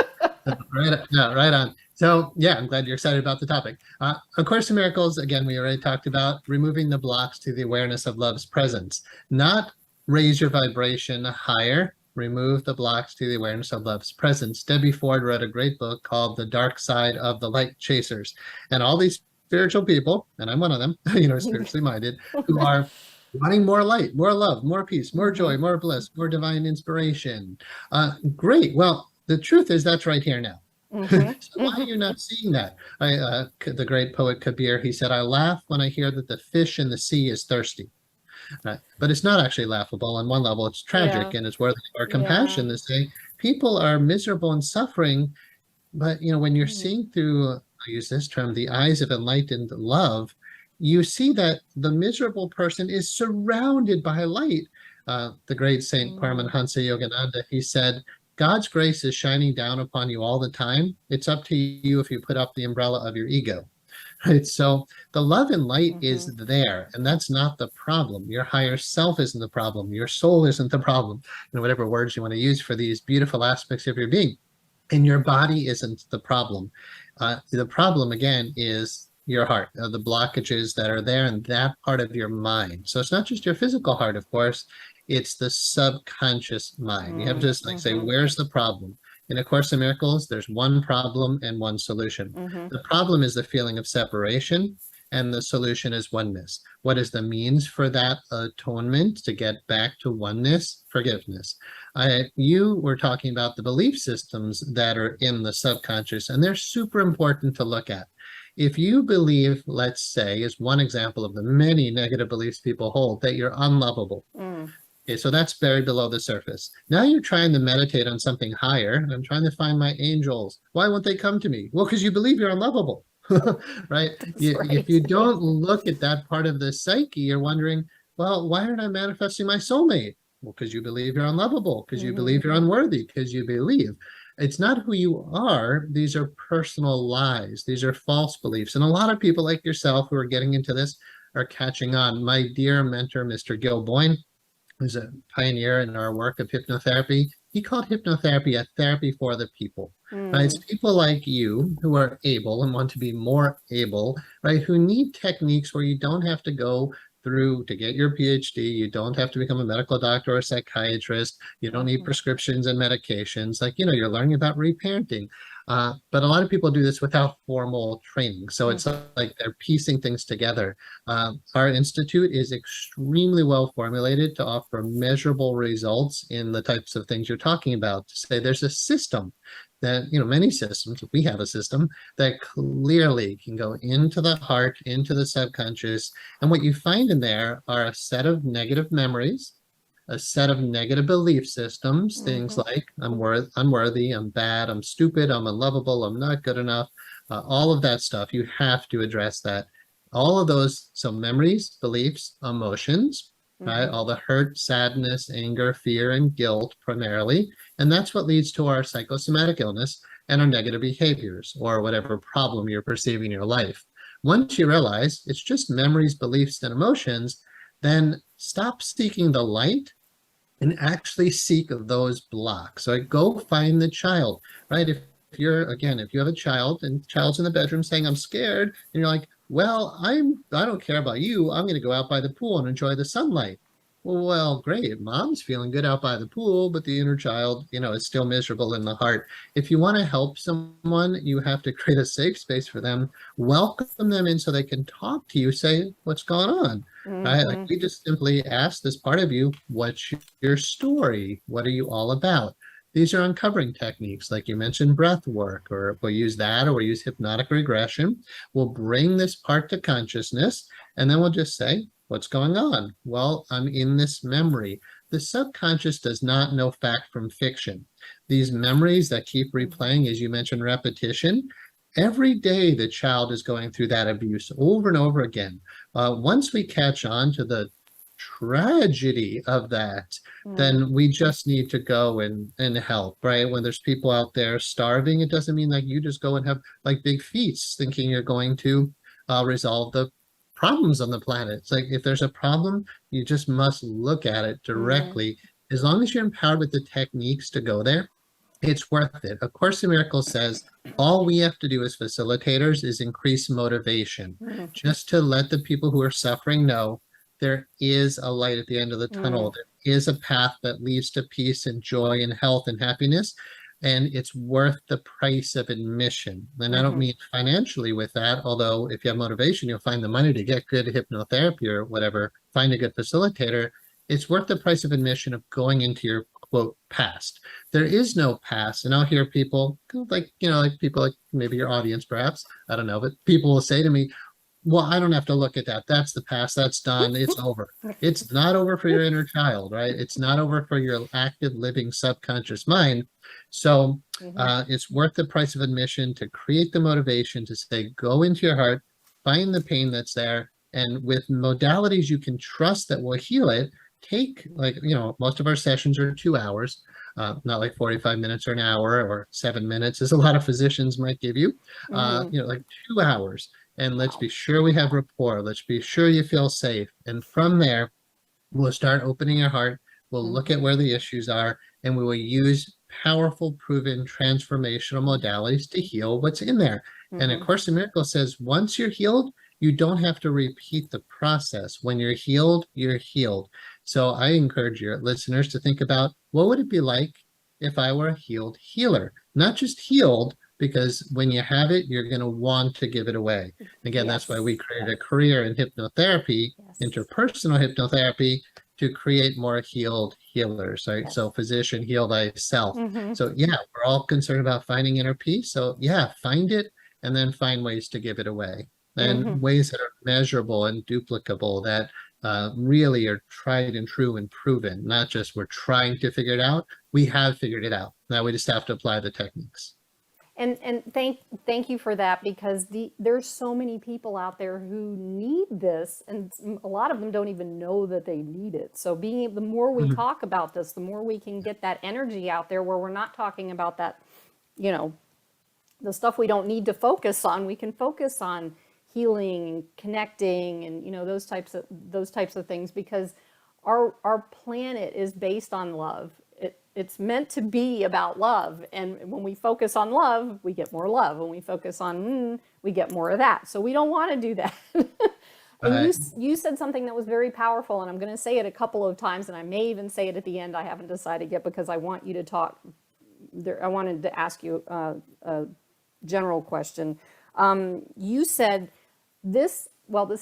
Right, yeah, right on. So, yeah, I'm glad you're excited about the topic. A Course in Miracles, again, we already talked about removing the blocks to the awareness of love's presence, not raise your vibration higher, remove the blocks to the awareness of love's presence. Debbie Ford wrote a great book called The Dark Side of the Light Chasers. And all these spiritual people, and I'm one of them, spiritually minded, who are wanting more light, more love, more peace, more joy, more bliss, more divine inspiration. Great. Well, the truth is that's right here now. So why are you not seeing that? The great poet Kabir, he said, I laugh when I hear that the fish in the sea is thirsty. But it's not actually laughable. On one level, it's Yeah. tragic, and it's worthy of our Yeah. compassion to say people are miserable and suffering. But when you're Mm, seeing through, I use this term, the eyes of enlightened love, you see that the miserable person is surrounded by light. The great Saint mm, Paramahansa Yogananda, he said, God's grace is shining down upon you all the time. It's up to you if you put up the umbrella of your ego. Right? So the love and light is mhm, there, and that's not the problem. Your higher self isn't the problem. Your soul isn't the problem. Whatever words you want to use for these beautiful aspects of your being. And your body isn't the problem. The problem, again, is your heart, the blockages that are there in that part of your mind. So it's not just your physical heart, of course, it's the subconscious mind. You have to just like say, mhm, where's the problem? In A Course in Miracles, there's one problem and one solution. mhm, The problem is the feeling of separation, and the solution is oneness. What is the means for that atonement to get back to oneness? Forgiveness. You were talking about the belief systems that are in the subconscious, and they're super important to look at. If you believe, let's say, is one example of the many negative beliefs people hold, that you're unlovable. mm. Okay, so that's buried below the surface. Now you're trying to meditate on something higher. I'm trying to find my angels. Why won't they come to me? Well, because you believe you're unlovable, right? That's If right. you don't look at that part of the psyche, you're wondering, well, why aren't I manifesting my soulmate? Well, because you believe you're unlovable, because you Mhm, believe you're unworthy, because you believe. It's not who you are. These are personal lies. These are false beliefs. And a lot of people like yourself who are getting into this are catching on. My dear mentor, Mr. Gil Boyne, who's a pioneer in our work of hypnotherapy, he called hypnotherapy a therapy for the people. Right? It's Mm, people like you who are able and want to be more able, right? Who need techniques where you don't have to go through to get your PhD. You don't have to become a medical doctor or a psychiatrist. You don't need mhm, prescriptions and medications. Like, you're learning about reparenting. But a lot of people do this without formal training. So it's mhm, like they're piecing things together. Our institute is extremely well formulated to offer measurable results in the types of things you're talking about. To say there's a system that, many systems, we have a system that clearly can go into the heart, into the subconscious. And what you find in there are a set of negative memories, a set of negative belief systems, things mhm, like unworthy, I'm bad, I'm stupid, I'm unlovable, I'm not good enough, all of that stuff. You have to address that. All of those, so memories, beliefs, emotions, right? mhm, All the hurt, sadness, anger, fear, and guilt primarily. And that's what leads to our psychosomatic illness and our negative behaviors or whatever problem you're perceiving in your life. Once you realize it's just memories, beliefs, and emotions, then stop seeking the light and actually seek those blocks. So go find the child, right? If you have a child and the child's in the bedroom saying, I'm scared, and you're like, well, I don't care about you. I'm going to go out by the pool and enjoy the sunlight. Well, great. Mom's feeling good out by the pool, but the inner child, is still miserable in the heart. If you want to help someone, you have to create a safe space for them, welcome them in so they can talk to you, say, what's going on? Right? Like, mhm, we just simply ask this part of you, what's your story? What are you all about? These are uncovering techniques, like you mentioned, breath work, or we'll use that, or we'll use hypnotic regression. We'll bring this part to consciousness, and then we'll just say, what's going on? Well, I'm in this memory. The subconscious does not know fact from fiction. These memories that keep mhm, replaying, as you mentioned, repetition, every day the child is going through that abuse over and over again. Once we catch on to the tragedy of that, mhm, then we just need to go and help, right? When there's people out there starving, it doesn't mean like you just go and have like big feasts thinking you're going to resolve the problems on the planet. It's like if there's a problem, you just must look at it mhm, directly. As long as you're empowered with the techniques to go there, it's worth it. A Course in Miracles says all we have to do as facilitators is increase motivation, mhm, just to let the people who are suffering know there is a light at the end of the tunnel. mhm, There is a path that leads to peace and joy and health and happiness, and it's worth the price of admission. And I don't mhm, mean financially with that, although if you have motivation, you'll find the money to get good hypnotherapy or whatever, find a good facilitator. It's worth the price of admission of going into your quote past. There is no past. And I'll hear people like people like maybe your audience, perhaps, I don't know, but people will say to me, well, I don't have to look at that. That's the past. That's done. It's over. It's not over for your inner child, right? It's not over for your active living subconscious mind. So mhm, it's worth the price of admission to create the motivation to say, go into your heart, find the pain that's there. And with modalities you can trust that will heal it, take like, most of our sessions are 2 hours, not like 45 minutes or an hour or 7 minutes, as a lot of physicians might give you, mhm. like 2 hours. And let's Wow. be sure we have rapport. Let's be sure you feel safe. And from there, we'll start opening your heart. We'll look at Mhm, where the issues are, and we will use powerful, proven transformational modalities to heal what's in there. And A mhm, Course in Miracles says once you're healed, you don't have to repeat the process. When you're healed, you're healed. So I encourage your listeners to think about what would it be like if I were a healed healer? Not just healed, because when you have it, you're going to want to give it away. Again, that's why we yes, created a career in hypnotherapy, yes, interpersonal hypnotherapy, to create more healed healers, right? yes. So physician, heal thyself. Mhm, So yeah, we're all concerned about finding inner peace. So yeah, find it and then find ways to give it away, and mhm. ways that are measurable and duplicable, that really are tried and true and proven, not just we're trying to figure it out. We have figured it out. Now we just have to apply the techniques. And thank you for that, because there's so many people out there who need this, and a lot of them don't even know that they need it. So the more we Mhm. talk about this, the more we can get that energy out there, where we're not talking about that, you know, the stuff we don't need to focus on. We can focus on healing and connecting, and those types of things, because our planet is based on love. It's meant to be about love. And when we focus on love, we get more love. When we focus on we get more of that. So we don't want to do that. And Uh, you said something that was very powerful, and I'm going to say it a couple of times, and I may even say it at the end. I haven't decided yet because I want you to talk. I wanted to ask you a general question. You said this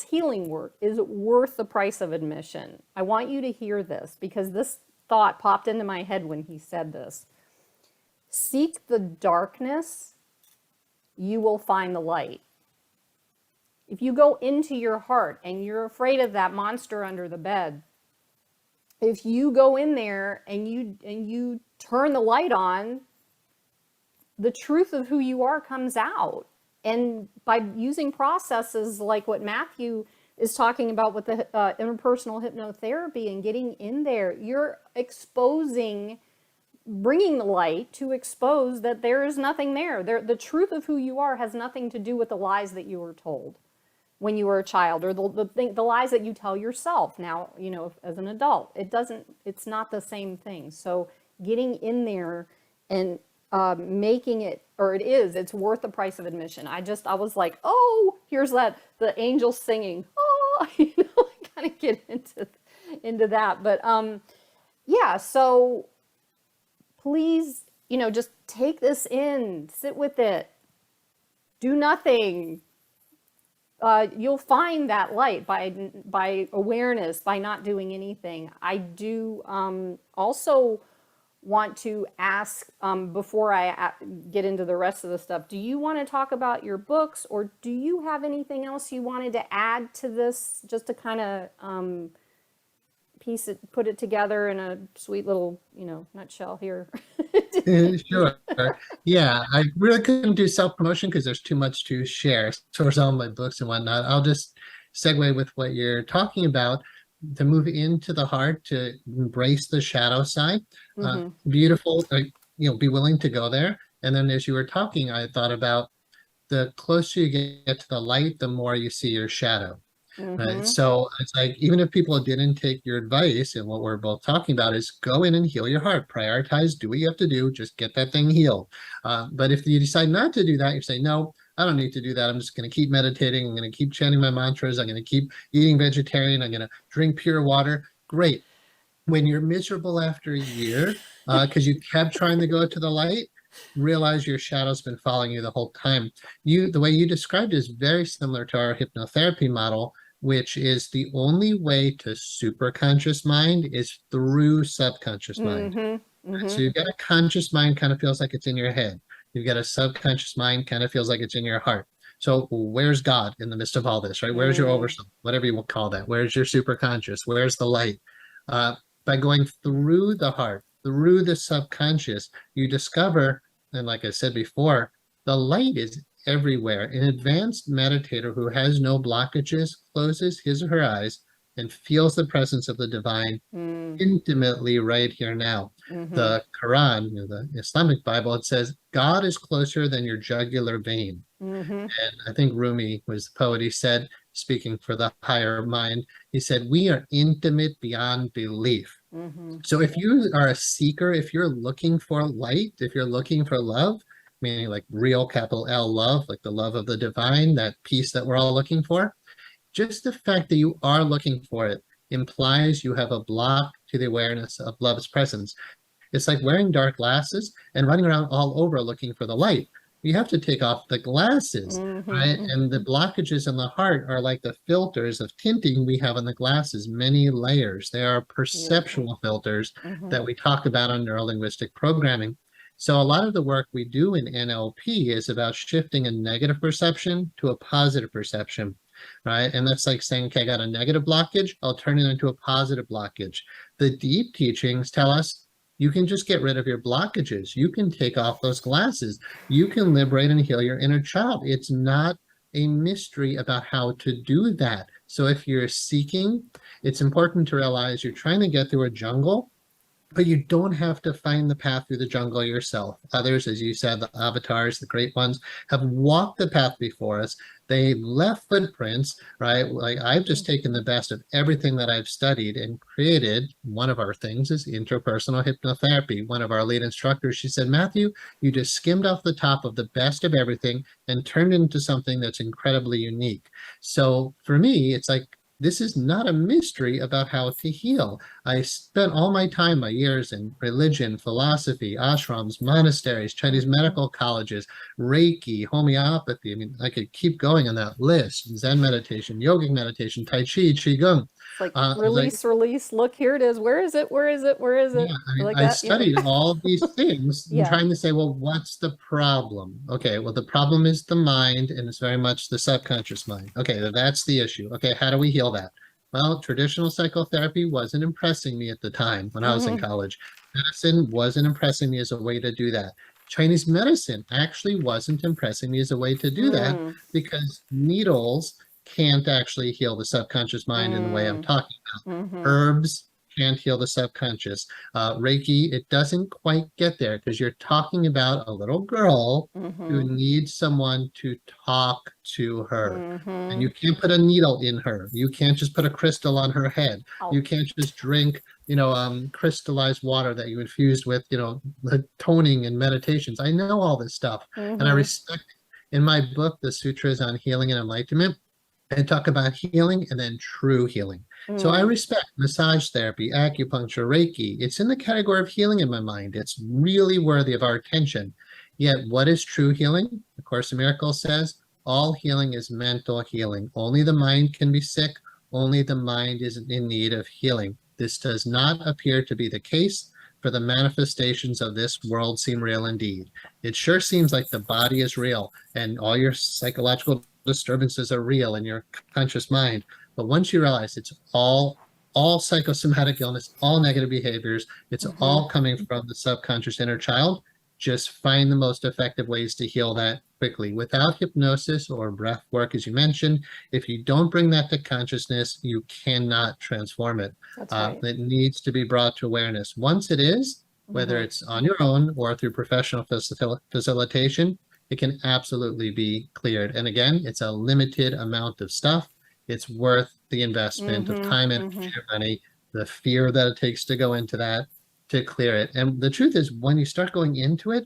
healing work is worth the price of admission. I want you to hear this because this thought popped into my head when he said this. Seek the darkness, you will find the light. If you go into your heart and you're afraid of that monster under the bed, if you go in there and you turn the light on, the truth of who you are comes out. And by using processes like what Matthew is talking about with the interpersonal hypnotherapy and getting in there, you're bringing the light to expose that there is nothing there. The truth of who you are has nothing to do with the lies that you were told when you were a child, or the lies that you tell yourself now, as an adult. It's not the same thing. So getting in there and making it, it's worth the price of admission. I was like, oh, here's the angels singing. Oh, kind of get into that. But yeah, so please, just take this in, sit with it, do nothing. You'll find that light by awareness, by not doing anything. I do also want to ask, before I get into the rest of the stuff, do you want to talk about your books, or do you have anything else you wanted to add to this, just to kind of put it together in a sweet little, nutshell here? Sure. Yeah, I really couldn't do self-promotion because there's too much to share towards all my books and whatnot. I'll just segue with what you're talking about, to move into the heart, to embrace the shadow side. Beautiful, be willing to go there. And then as you were talking, I thought about the closer you get to the light, the more you see your shadow. Right. So it's like, even if people didn't take your advice, and what we're both talking about is go in and heal your heart, prioritize, do what you have to do, just get that thing healed. But if you decide not to do that, you say, no, I don't need to do that. I'm just going to keep meditating. I'm going to keep chanting my mantras. I'm going to keep eating vegetarian. I'm going to drink pure water. Great. When you're miserable after a year, because you kept trying to go to the light, realize your shadow's been following you the whole time. The way you described it is very similar to our hypnotherapy model, which is the only way to superconscious mind is through subconscious mind. So you've got a conscious mind, kind of feels like it's in your head. You've got a subconscious mind, kind of feels like it's in your heart. So where's God in the midst of all this, right? Where's your oversoul, whatever you will call that? Where's your superconscious? Where's the light? By going through the heart, through the subconscious, you discover, and like I said before, the light is everywhere. An advanced meditator who has no blockages closes his or her eyes and feels the presence of the divine intimately right here now. The Quran, the Islamic Bible, it says, God is closer than your jugular vein. And I think Rumi was the poet. He said, speaking for the higher mind, he said, we are intimate beyond belief. So if you are a seeker, if you're looking for light, if you're looking for love, meaning like real capital L love, like the love of the divine, that peace that we're all looking for, just the fact that you are looking for it implies you have a block to the awareness of love's presence. It's like wearing dark glasses and running around all over looking for the light. You have to take off the glasses, right? And the blockages in the heart are like the filters of tinting we have on the glasses, many layers. They are perceptual filters that we talk about on neurolinguistic programming. So a lot of the work we do in NLP is about shifting a negative perception to a positive perception, right? And that's like saying, okay, I got a negative blockage, I'll turn it into a positive blockage. The deep teachings tell us you can just get rid of your blockages. You can take off those glasses. You can liberate and heal your inner child. It's not a mystery about how to do that. So if you're seeking, it's important to realize you're trying to get through a jungle. But you don't have to find the path through the jungle yourself. Others, as you said, the avatars, the great ones, have walked the path before us. They left footprints, right? Like I've just taken the best of everything that I've studied and created. One of our things is interpersonal hypnotherapy. One of our lead instructors, she said, Matthew, you just skimmed off the top of the best of everything and turned it into something that's incredibly unique. So for me, it's like, this is not a mystery about how to heal. I spent all my time, my years in religion, philosophy, ashrams, monasteries, Chinese medical colleges, Reiki, homeopathy. I mean, I could keep going on that list. Zen meditation, yogic meditation, Tai Chi, Qigong. It's like I was like, release, release. Look, here it is. Where is it? Where is it? Where is yeah, it? I mean, Like I that? Yeah. studied all these things and Yeah. trying to say, well, what's the problem? Okay, well, the problem is the mind, and it's very much the subconscious mind. Okay, that's the issue. Okay, how do we heal that? Well, traditional psychotherapy wasn't impressing me at the time when I was in Mm-hmm. college. Medicine wasn't impressing me as a way to do that. Chinese medicine actually wasn't impressing me as a way to do that Mm, because needles can't actually heal the subconscious mind in the way I'm mm, talking about. mm-hmm. Herbs can't heal the subconscious. Reiki, it doesn't quite get there because you're talking about a little girl who Mm-hmm. needs someone to talk to her. And Mm-hmm. you can't put a needle in her. You can't just put a crystal on her head. Oh. You can't just drink, crystallized water that you infused with, the toning and meditations. I know all this stuff, and I Mm-hmm. respect. In my book, The Sutras on Healing and Enlightenment, and talk about healing and then true healing. So I Mm, respect massage therapy, acupuncture, Reiki. It's in the category of healing in my mind. It's really worthy of our attention. Yet, what is true healing? A Course in Miracles says all healing is mental healing. Only the mind can be sick. Only the mind is in need of healing. This does not appear to be the case, for the manifestations of this world seem real indeed. It sure seems like the body is real and all your psychological disturbances are real in your conscious mind. But once you realize it's all psychosomatic illness, all negative behaviors, it's mm-hmm. all coming from the subconscious inner child, just find the most effective ways to heal that quickly. Without hypnosis or breath work, as you mentioned, if you don't bring that to consciousness, you cannot transform it. That's right. It needs to be brought to awareness. Once it is, whether Mm-hmm. it's on your own or through professional facilitation, it can absolutely be cleared. And again, it's a limited amount of stuff. It's worth the investment of Mm-hmm. time, energy, Mm-hmm. and money, the fear that it takes to go into that to clear it. And the truth is, when you start going into it,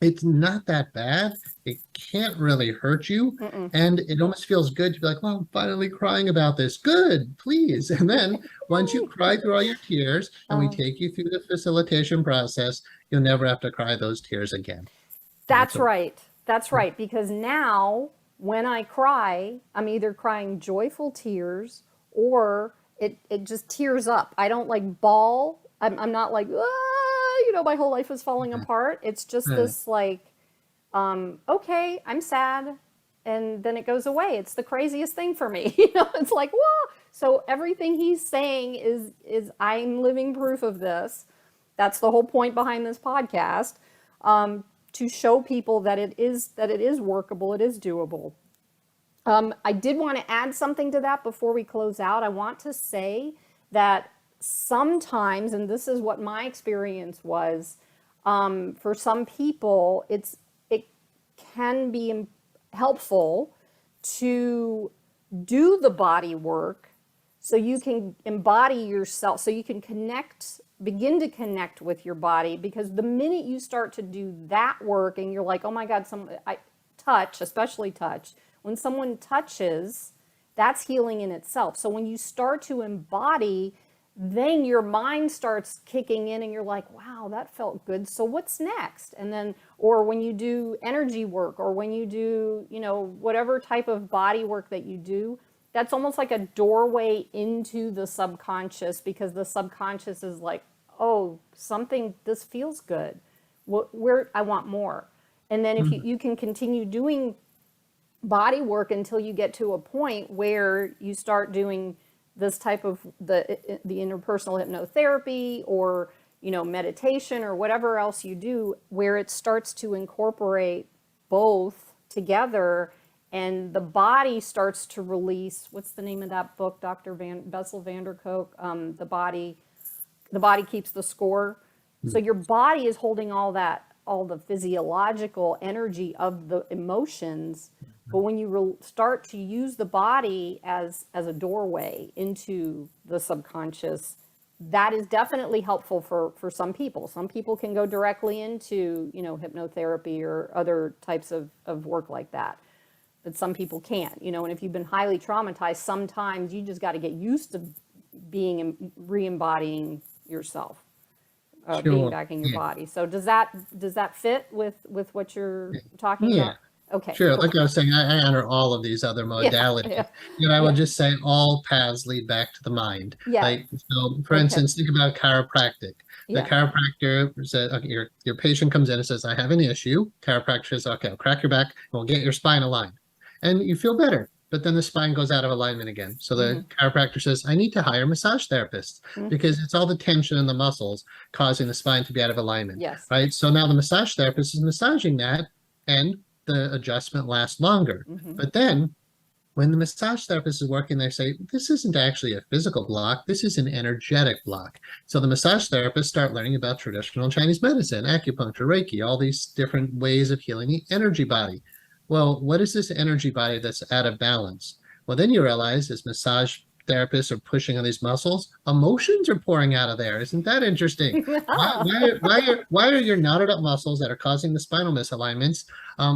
it's not that bad. It can't really hurt you. Mm-mm. And it almost feels good to be like, well, I'm finally crying about this. Good, please. And then once you Yay. cry through all your tears and we Uh, take you through the facilitation process, you'll never have to cry those tears again. And it's that's a right. That's right. Because now when I cry, I'm either crying joyful tears or it just tears up. I don't like bawl. I'm not like, ah, my whole life is falling apart. It's just Mm, this like, okay, I'm sad. And then it goes away. It's the craziest thing for me. It's like, whoa. So everything he's saying is I'm living proof of this. That's the whole point behind this podcast, to show people that it is workable, it is doable. I did want to add something to that before we close out. I want to say that sometimes, and this is what my experience was, for some people, it can be helpful to do the body work so you can embody yourself, so you can begin to connect with your body. Because the minute you start to do that work and you're like, oh my God, touch, especially touch, when someone touches, that's healing in itself. So when you start to embody, then your mind starts kicking in and you're like, wow, that felt good. So what's next? And then, or when you do energy work, or when you do, whatever type of body work that you do, that's almost like a doorway into the subconscious, because the subconscious is like, oh, this feels good. Where I want more. And then if mm, you can continue doing body work until you get to a point where you start doing this type of the interpersonal hypnotherapy, or meditation, or whatever else you do, where it starts to incorporate both together, and the body starts to release. What's the name of that book, Dr. Bessel van der Kolk? The body. The body keeps the score. So your body is holding all the physiological energy of the emotions. But when you start to use the body as a doorway into the subconscious, that is definitely helpful for some people. Some people can go directly into, hypnotherapy or other types of work like that. But some people can't, and if you've been highly traumatized, sometimes you just got to get used to re-embodying yourself, being Sure. back in your Yeah. body. So does that fit with what you're talking Yeah. about? Okay, Sure. cool. Like I was saying, I honor all of these other Yeah, modalities. yeah, And I will yeah, just say all paths lead back to the mind. yeah. Like, so for Okay, instance, think about chiropractic. The yeah. chiropractor says, okay, your patient comes in and says, I have an issue. Chiropractor says, okay, I'll crack your back and we'll get your spine aligned. And you feel better. But then the spine goes out of alignment again. So Mm-hmm, the chiropractor says, I need to hire massage therapists mm-hmm. because it's all the tension in the muscles causing the spine to be out of alignment. Yes. Right. So now the massage therapist is massaging that, and the adjustment lasts longer. Mm-hmm. But then when the massage therapist is working, they say, this isn't actually a physical block, this is an energetic block. So the massage therapists start learning about traditional Chinese medicine, acupuncture, Reiki, all these different ways of healing the energy body. Well, what is this energy body that's out of balance? Well, then you realize as massage therapists are pushing on these muscles, emotions are pouring out of there. Isn't that interesting? Why are your knotted up muscles that are causing the spinal misalignments?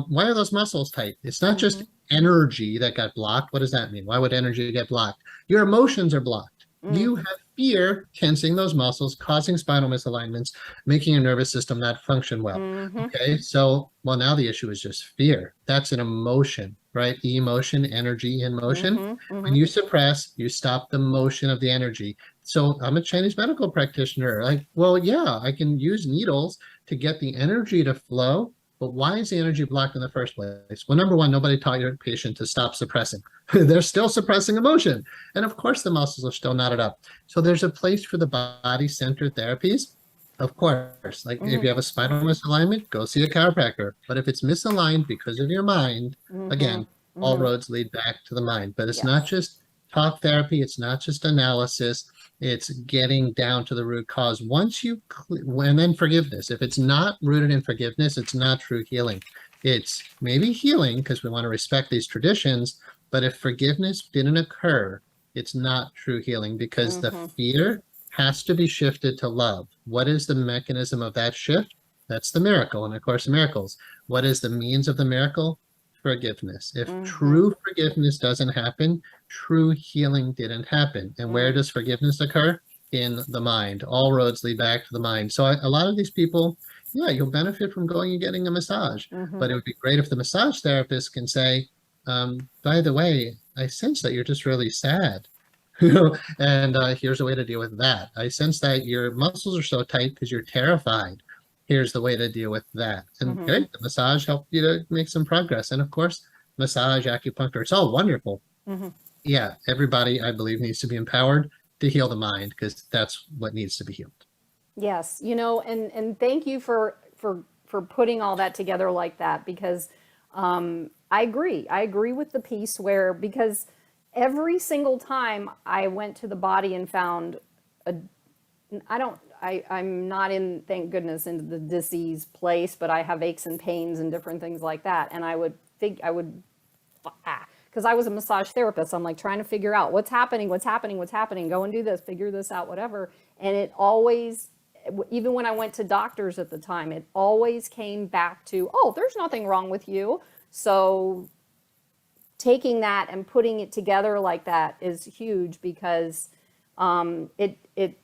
Why are those muscles tight? It's not Mm-hmm, just energy that got blocked. What does that mean? Why would energy get blocked? Your emotions are blocked. You mm-hmm, have fear tensing those muscles, causing spinal misalignments, making your nervous system not function well. mm-hmm, Okay, so well, now the issue is just fear. That's an emotion, right? Emotion, energy in motion. mm-hmm, When mm-hmm. you suppress, you stop the motion of the energy. So I'm a Chinese medical practitioner. Like, well, yeah, I can use needles to get the energy to flow, but why is the energy blocked in the first place? Well, number one, nobody taught your patient to stop suppressing. They're still suppressing emotion. And of course, the muscles are still knotted up. So there's a place for the body centered therapies. Of course, like if Mm-hmm. you have a spinal misalignment, go see a chiropractor. But if it's misaligned because of your mind, Mm-hmm. again, all Mm-hmm. roads lead back to the mind. But it's not Yes. just talk therapy, it's not just analysis, it's getting down to the root cause. And then forgiveness. If it's not rooted in forgiveness, it's not true healing. It's maybe healing because we want to respect these traditions, but if forgiveness didn't occur, it's not true healing because the Mm-hmm. fear has to be shifted to love. What is the mechanism of that shift? That's the miracle in A Course in Miracles. What is the means of the miracle? Forgiveness. If Mm-hmm. true forgiveness doesn't happen, true healing didn't happen. And where does forgiveness occur? In the mind. All roads lead back to the mind. So a lot of these people, yeah, you'll benefit from going and getting a massage. Mm-hmm. But it would be great if the massage therapist can say, by the way, I sense that you're just really sad. And here's a way to deal with that. I sense that your muscles are so tight because you're terrified. Here's the way to deal with that. And Mm-hmm. great, the massage helped you to make some progress. And of course, massage, acupuncture, it's all wonderful. Mm-hmm. Yeah, everybody, I believe, needs to be empowered to heal the mind because that's what needs to be healed. Yes, and thank you for putting all that together like that because I agree. I agree with the piece where because every single time I went to the body and found a I'm not in, thank goodness, in the disease place, but I have aches and pains and different things like that. And because I was a massage therapist, I'm like trying to figure out what's happening, go and do this, figure this out, whatever. And it always, even when I went to doctors at the time, it always came back to, oh, there's nothing wrong with you. So taking that and putting it together like that is huge because it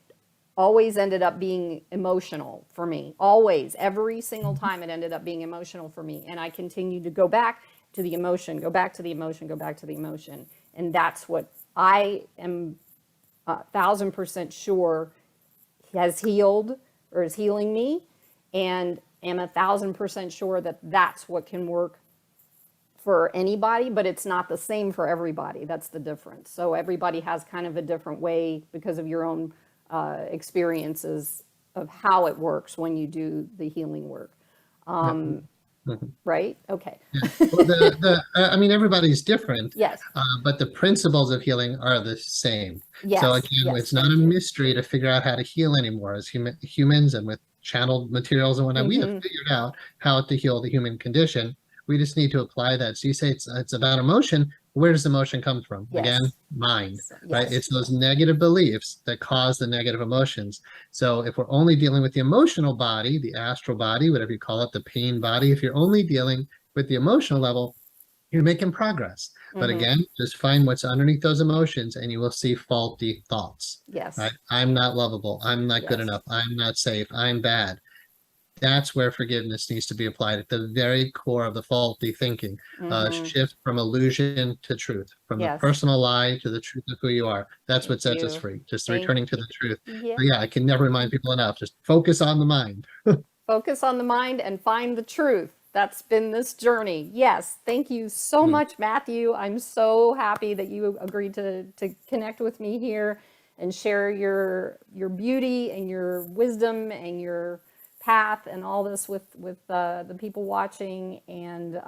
always ended up being emotional for me. Always, every single time it ended up being emotional for me, and I continued to go back to the emotion, go back to the emotion, go back to the emotion, and that's what I am 1,000% sure has healed or is healing me, and am 1,000% sure that that's what can work for anybody, but it's not the same for everybody. That's the difference. So everybody has kind of a different way because of your own experiences of how it works when you do the healing work. Yeah. Mhm. right? Okay. Yeah. Well, I mean, everybody's different, Yes. but the principles of healing are the same. So Yes. again, Yes. it's not a Thank you. mystery to figure out how to heal anymore. As humans and with channeled materials and whatnot, we have Mm-hmm. figured out how to heal the human condition. We just need to apply that. So you say it's about emotion. Where does emotion come from? Again, Yes. mind, right? Yes. It's those negative beliefs that cause the negative emotions. So if we're only dealing with the emotional body, the astral body, whatever you call it, the pain body, if you're only dealing with the emotional level, you're making progress. But Mm-hmm. again, just find what's underneath those emotions and you will see faulty thoughts, right? Yes. I'm not lovable. I'm not good Yes. enough. I'm not safe. I'm bad. That's where forgiveness needs to be applied at the very core of the faulty thinking. Mm-hmm. Shift from illusion to truth, from the Yes. personal lie to the truth of who you are. That's Thank what sets us you. free, just Thank returning to you. the truth. Yeah. But yeah, I can never remind people enough. Just focus on the mind. Focus on the mind and find the truth. That's been this journey. Yes. Thank you so Mm. much, Matthew. I'm so happy that you agreed to connect with me here and share your beauty and your wisdom and your path and all this with the people watching. And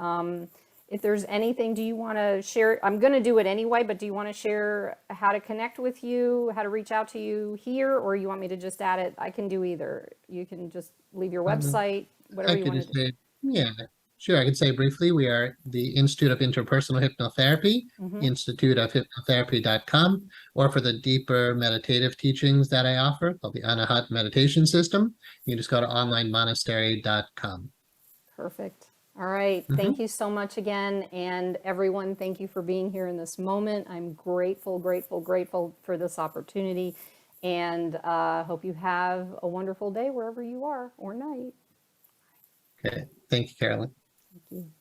if there's anything, do you want to share? I'm going to do it anyway, but do you want to share how to connect with you, how to reach out to you here, or you want me to just add it? I can do either. You can just leave your Um, website, whatever I you could want to just do. say, yeah, sure. I could say briefly, we are the Institute of Interpersonal Hypnotherapy, Mm-hmm. instituteofhypnotherapy.com, or for the deeper meditative teachings that I offer, called the Anahat Meditation System, you can just go to onlinemonastery.com. Perfect. All right. Mhm. Thank you so much again. And everyone, thank you for being here in this moment. I'm grateful, grateful, grateful for this opportunity. And hope you have a wonderful day wherever you are or night. Okay. Thank you, Carolyn. Thank you.